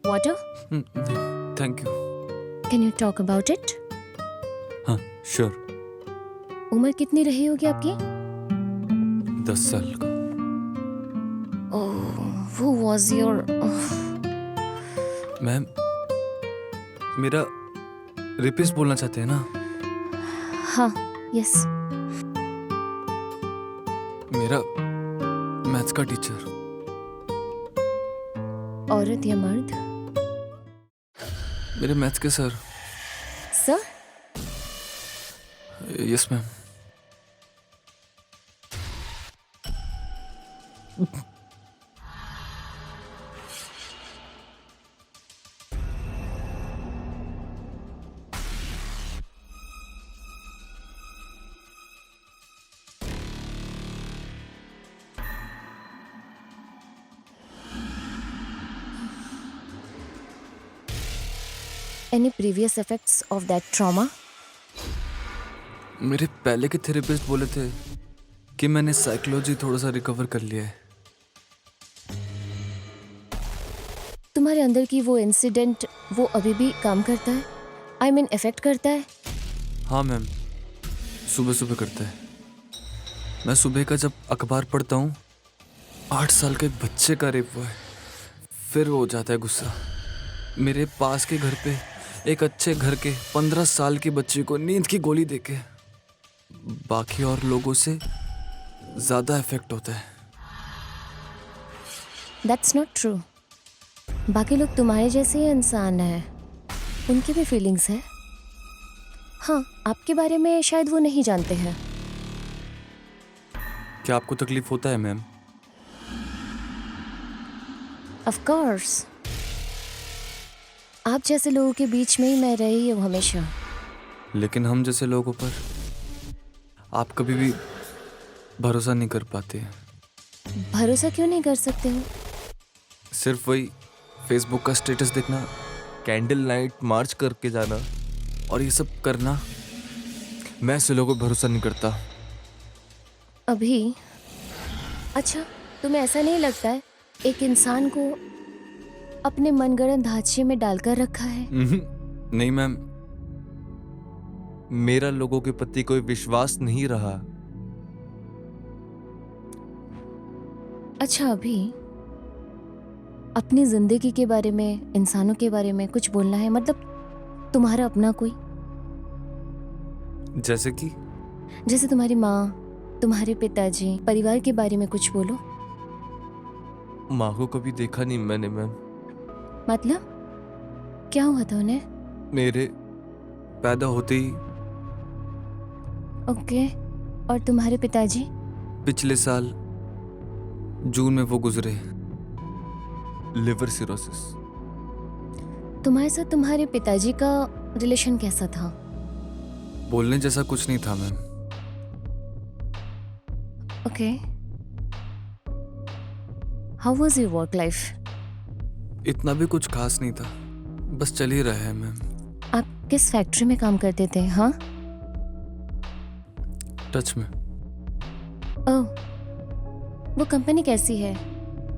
Water? Thank you. Can you talk about it? हाँ श्योर। उम्र कितनी रही होगी आपकी? 10 साल का। Who was your मैम मेरा रेपिस्ट बोलना चाहते हैं ना? हाँ, यस। मेरा मैथ्स का टीचर। औरत या मर्द? मेरे मैथ्स के sir. Sir? Yes ma'am. Any previous effects of that trauma? मेरे पहले के थेरेपिस्ट बोले थे कि मैंने साइकोलॉजी थोड़ा सा रिकवर कर लिया है। तुम्हारे अंदर की वो इंसिडेंट वो अभी भी काम करता है? I mean इफेक्ट करता है? हाँ मैम, सुबह सुबह करता है। मैं सुबह का जब अखबार पढ़ता हूँ 8 साल के एक बच्चे का रेप हुआ है, फिर हो जाता है गुस्सा। मेरे पास के घर पे एक अच्छे घर के 15 साल के बच्चे को नींद की गोली देके बाकी और लोगों से ज्यादा इफेक्ट होता है। That's not true. बाकी लोग तुम्हारे जैसे ही इंसान हैं, उनकी भी फीलिंग्स हैं। हाँ, आपके बारे में शायद वो नहीं जानते हैं। क्या आपको तकलीफ होता है मैम? Of course. आप जैसे लोगों के बीच में ही मैं रही हूँ हमेशा। लेकिन हम जैसे लोगों पर आप कभी भी भरोसा नहीं कर पाते हैं। भरोसा क्यों नहीं कर सकते हो? सिर्फ वही फेसबुक का स्टेटस देखना, कैंडल नाइट मार्च करके जाना और ये सब करना, मैं ऐसे लोगों पर भरोसा नहीं करता। अभी अच्छा, तुम्हें ऐसा नहीं लगता है एक इंसान को अपने मनगढ़ंत ढांचे में डालकर रखा है? नहीं मैम, मेरा लोगों के प्रति कोई विश्वास नहीं रहा। अच्छा, अभी अपनी जिंदगी के बारे में, इंसानों के बारे में कुछ बोलना है? मतलब तुम्हारा अपना कोई, जैसे कि जैसे तुम्हारी माँ, तुम्हारे पिताजी, परिवार के बारे में कुछ बोलो। माँ को कभी देखा नहीं मैंने मैम। मतलब क्या हुआ था उन्हें? मेरे पैदा होते ही। ओके, और तुम्हारे पिताजी? पिछले साल जून में वो गुजरे, लिवर सिरोसिस। तुम्हारे साथ तुम्हारे पिताजी का रिलेशन कैसा था? बोलने जैसा कुछ नहीं था ma'am. Okay, how was your work life? इतना भी कुछ खास नहीं था, बस चल ही रहा है मैम। आप किस फैक्ट्री में काम करते थे? हाँ, टच में। ओह, वो कंपनी कैसी है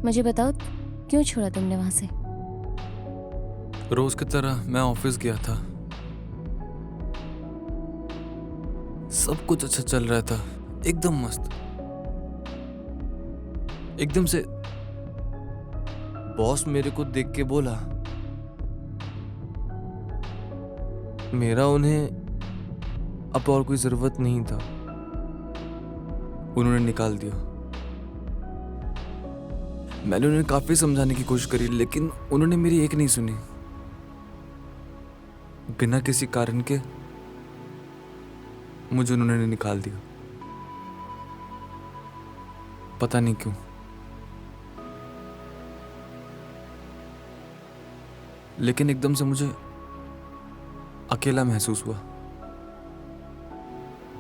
मुझे बताओ, क्यों छोड़ा तुमने वहां से? रोज की तरह मैं ऑफिस गया था, सब कुछ अच्छा चल रहा था, एकदम मस्त। एकदम से बॉस मेरे को देख के बोला, मेरा उन्हें अब और कोई जरूरत नहीं था, उन्होंने निकाल दिया। मैंने उन्हें काफी समझाने की कोशिश करी, लेकिन उन्होंने मेरी एक नहीं सुनी। बिना किसी कारण के मुझे उन्होंने निकाल दिया, पता नहीं क्यों। लेकिन एकदम से मुझे अकेला महसूस हुआ।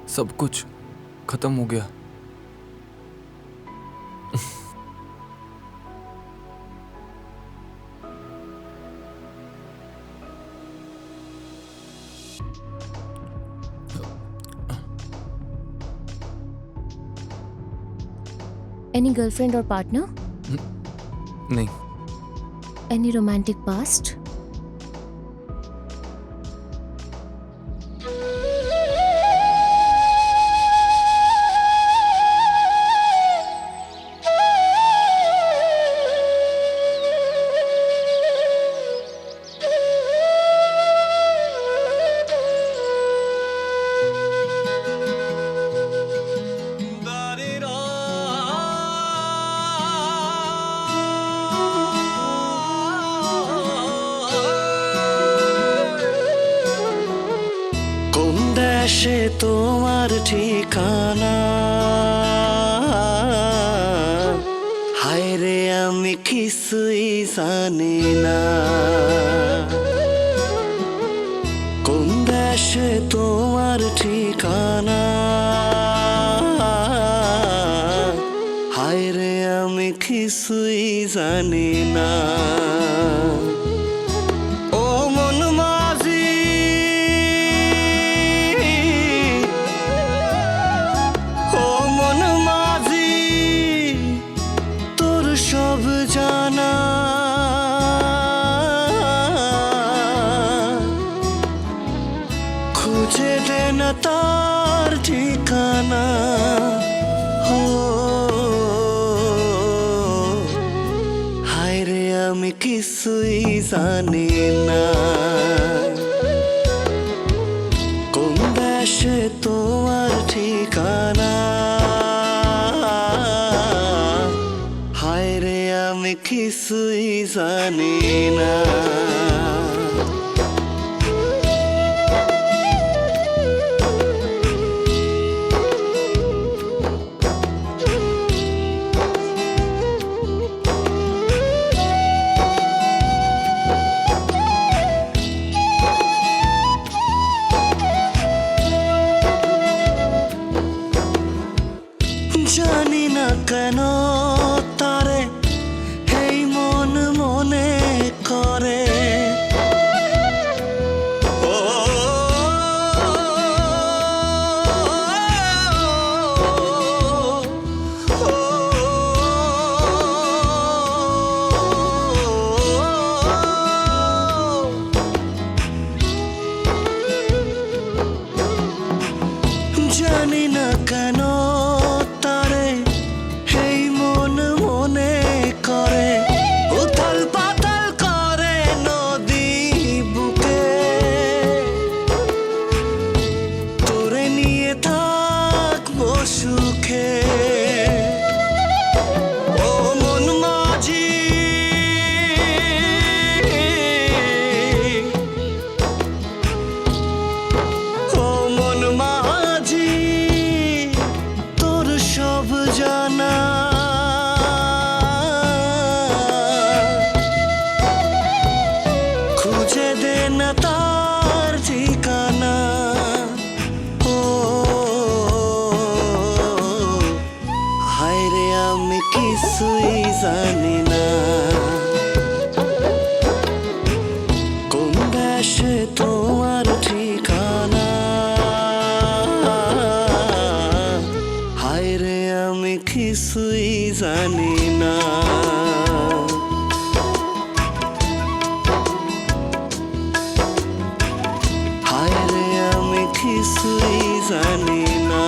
सब कुछ खत्म हो गया। एनी गर्लफ्रेंड और पार्टनर? नहीं। Any romantic past? দেশে তোমার ঠিকানা, হায় রে আমি কিছুই জানি না। কোন দেশে তোমার ঠিকানা, হায় রে আমি কিছুই জানি না। ও মন মাঝি, সব জানা খুঁজে দে না তার ঠিকানা। ও হায় রে আমি কিছুই জানি না। কোন দেশে তোমার ঠিকানা, হায় রে আমি কিছুই জানি না। জানি না কেন তারে এই মন মনে করে। ও জানি না কেন তারে এই মন মনে করে। উথাল পাতাল করে নদী বুকে, তোরে নিয়ে থাকবো সুখে। ও মন মাঝি, ও মন মাঝি, তোর সব জানা খুঁজে দে না তার ঠিকানা। ও হায় রে আমি কিছুই জানি না। কোন দেশে তোমার ঠিকানা, হায় রে আমি কিছুই জানি না। হায় রে আমি কিছুই জানি না।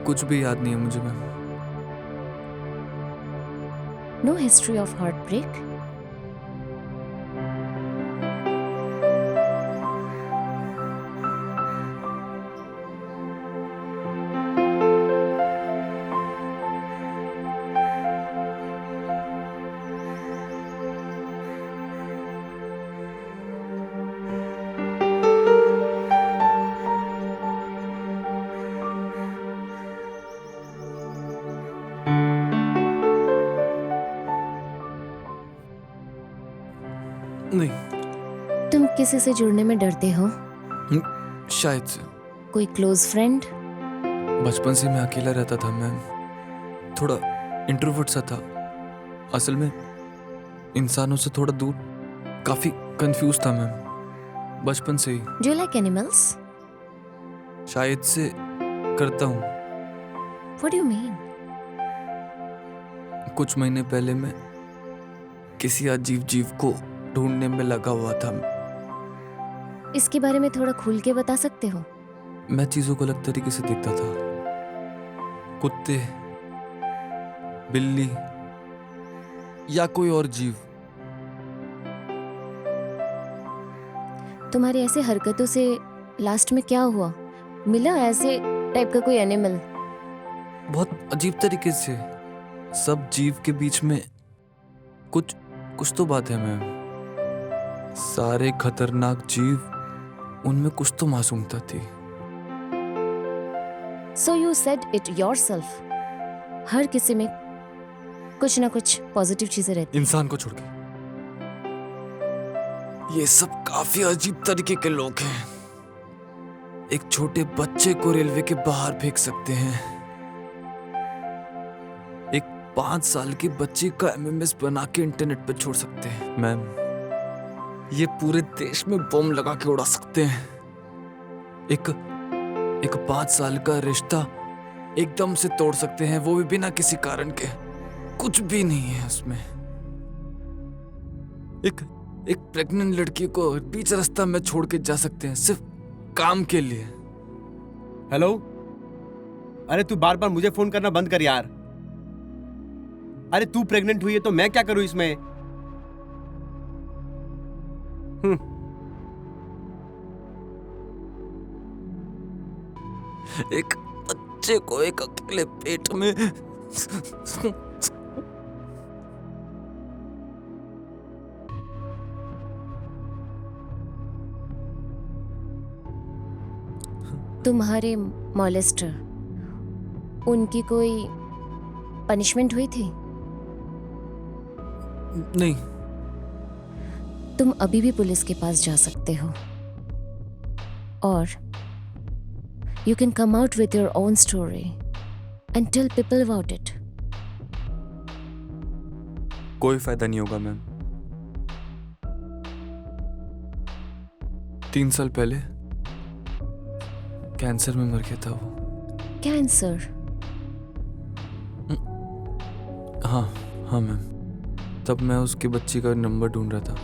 कुछ भी याद नहीं है मुझे ma'am. No history of heartbreak? नहीं। तुम किसी से जुड़ने में डरते हो? शायद से। कोई क्लोज फ्रेंड? बचपन से मैं अकेला रहता था मैम, थोड़ा इंट्रोवर्ट सा था। असल में इंसानों से थोड़ा दूर, काफी कंफ्यूज था मैम, बचपन से ही। Do you like animals? शायद से करता हूँ। What do you mean? कुछ महीने पहले मैं किसी अजीब जीव को ढूंढने में लगा हुआ था। इसके बारे में थोड़ा खुल के बता सकते हो? मैं चीजों को अलग तरीके से देखता था। कुत्ते, बिल्ली या कोई और जीव। तुम्हारी ऐसे हरकतों से लास्ट में क्या हुआ? मिला ऐसे टाइप का कोई एनिमल? बहुत अजीब तरीके से। सब जीव के बीच में कुछ तो बात है मैम। सारे खतरनाक जीव, उनमें कुछ तो मासूमता थी। So you said it yourself. हर किसी में कुछ ना कुछ पॉजिटिव चीजें रहती। इंसान को छोड़ के ये सब काफी अजीब तरीके के लोग हैं। एक छोटे बच्चे को रेलवे के बाहर फेंक सकते हैं। एक 5 साल के बच्चे का एमएमएस बना के इंटरनेट पे छोड़ सकते हैं। मैम, ये पूरे देश में बम लगा के उड़ा सकते हैं। एक 5 साल का रिश्ता एकदम से तोड़ सकते हैं, वो भी बिना किसी कारण के। कुछ भी नहीं है उसमें। एक प्रेग्नेंट लड़की को बीच रास्ता में छोड़ के जा सकते हैं, सिर्फ काम के लिए। हेलो, अरे तू बार बार मुझे फोन करना बंद कर यार। अरे तू प्रेग्नेंट हुई है तो मैं क्या करूं इसमें? एक बच्चे को एक अकेले पेट में तुम्हारे मॉलेस्टर, उनकी कोई पनिशमेंट हुई थी? नहीं। तुम अभी भी पुलिस के पास जा सकते हो और you can come out with your own story and tell people about it. कोई फायदा नहीं होगा मैम। 3 साल पहले कैंसर में मर गया था वो। कैंसर? हाँ मैम। तब मैं उसके बच्ची का नंबर ढूंढ रहा था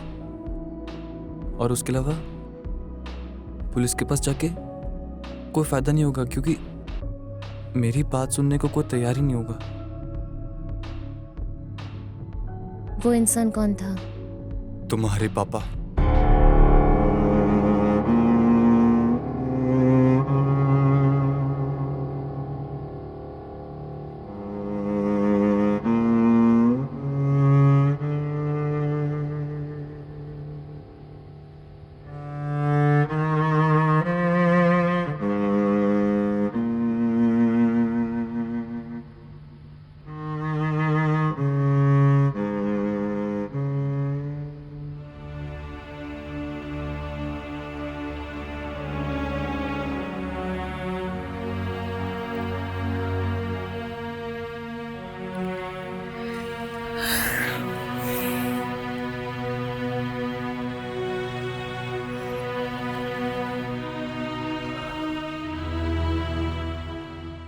और उसके अलावा पुलिस के पास जाके कोई फायदा नहीं होगा, क्योंकि मेरी बात सुनने को कोई तैयार ही नहीं होगा। वो इंसान कौन था? तुम्हारे पापा।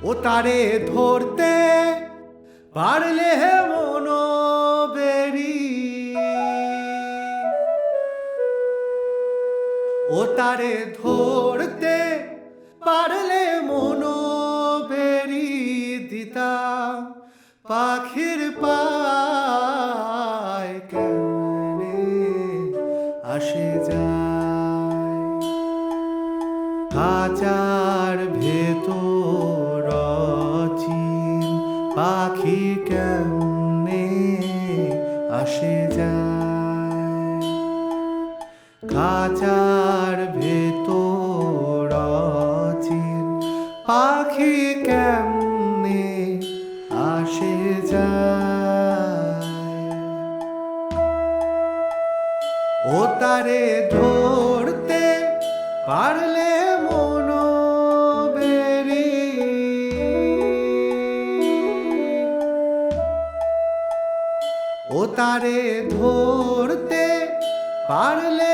ও তারে ধরতে পারলে হে মনো বেরি, ও তারে ধরতে পারলে মনো বেরি দিতাম পাখির পা খাঁচার ভেতর অচিন পাখি কেমনে আসে যায়, খাঁচার ভেতর অচিন পাখি কেমনে আসে যায়। ও তারে ধরতে পারলে মনো বেরি, ও তারে ধরতে পারলে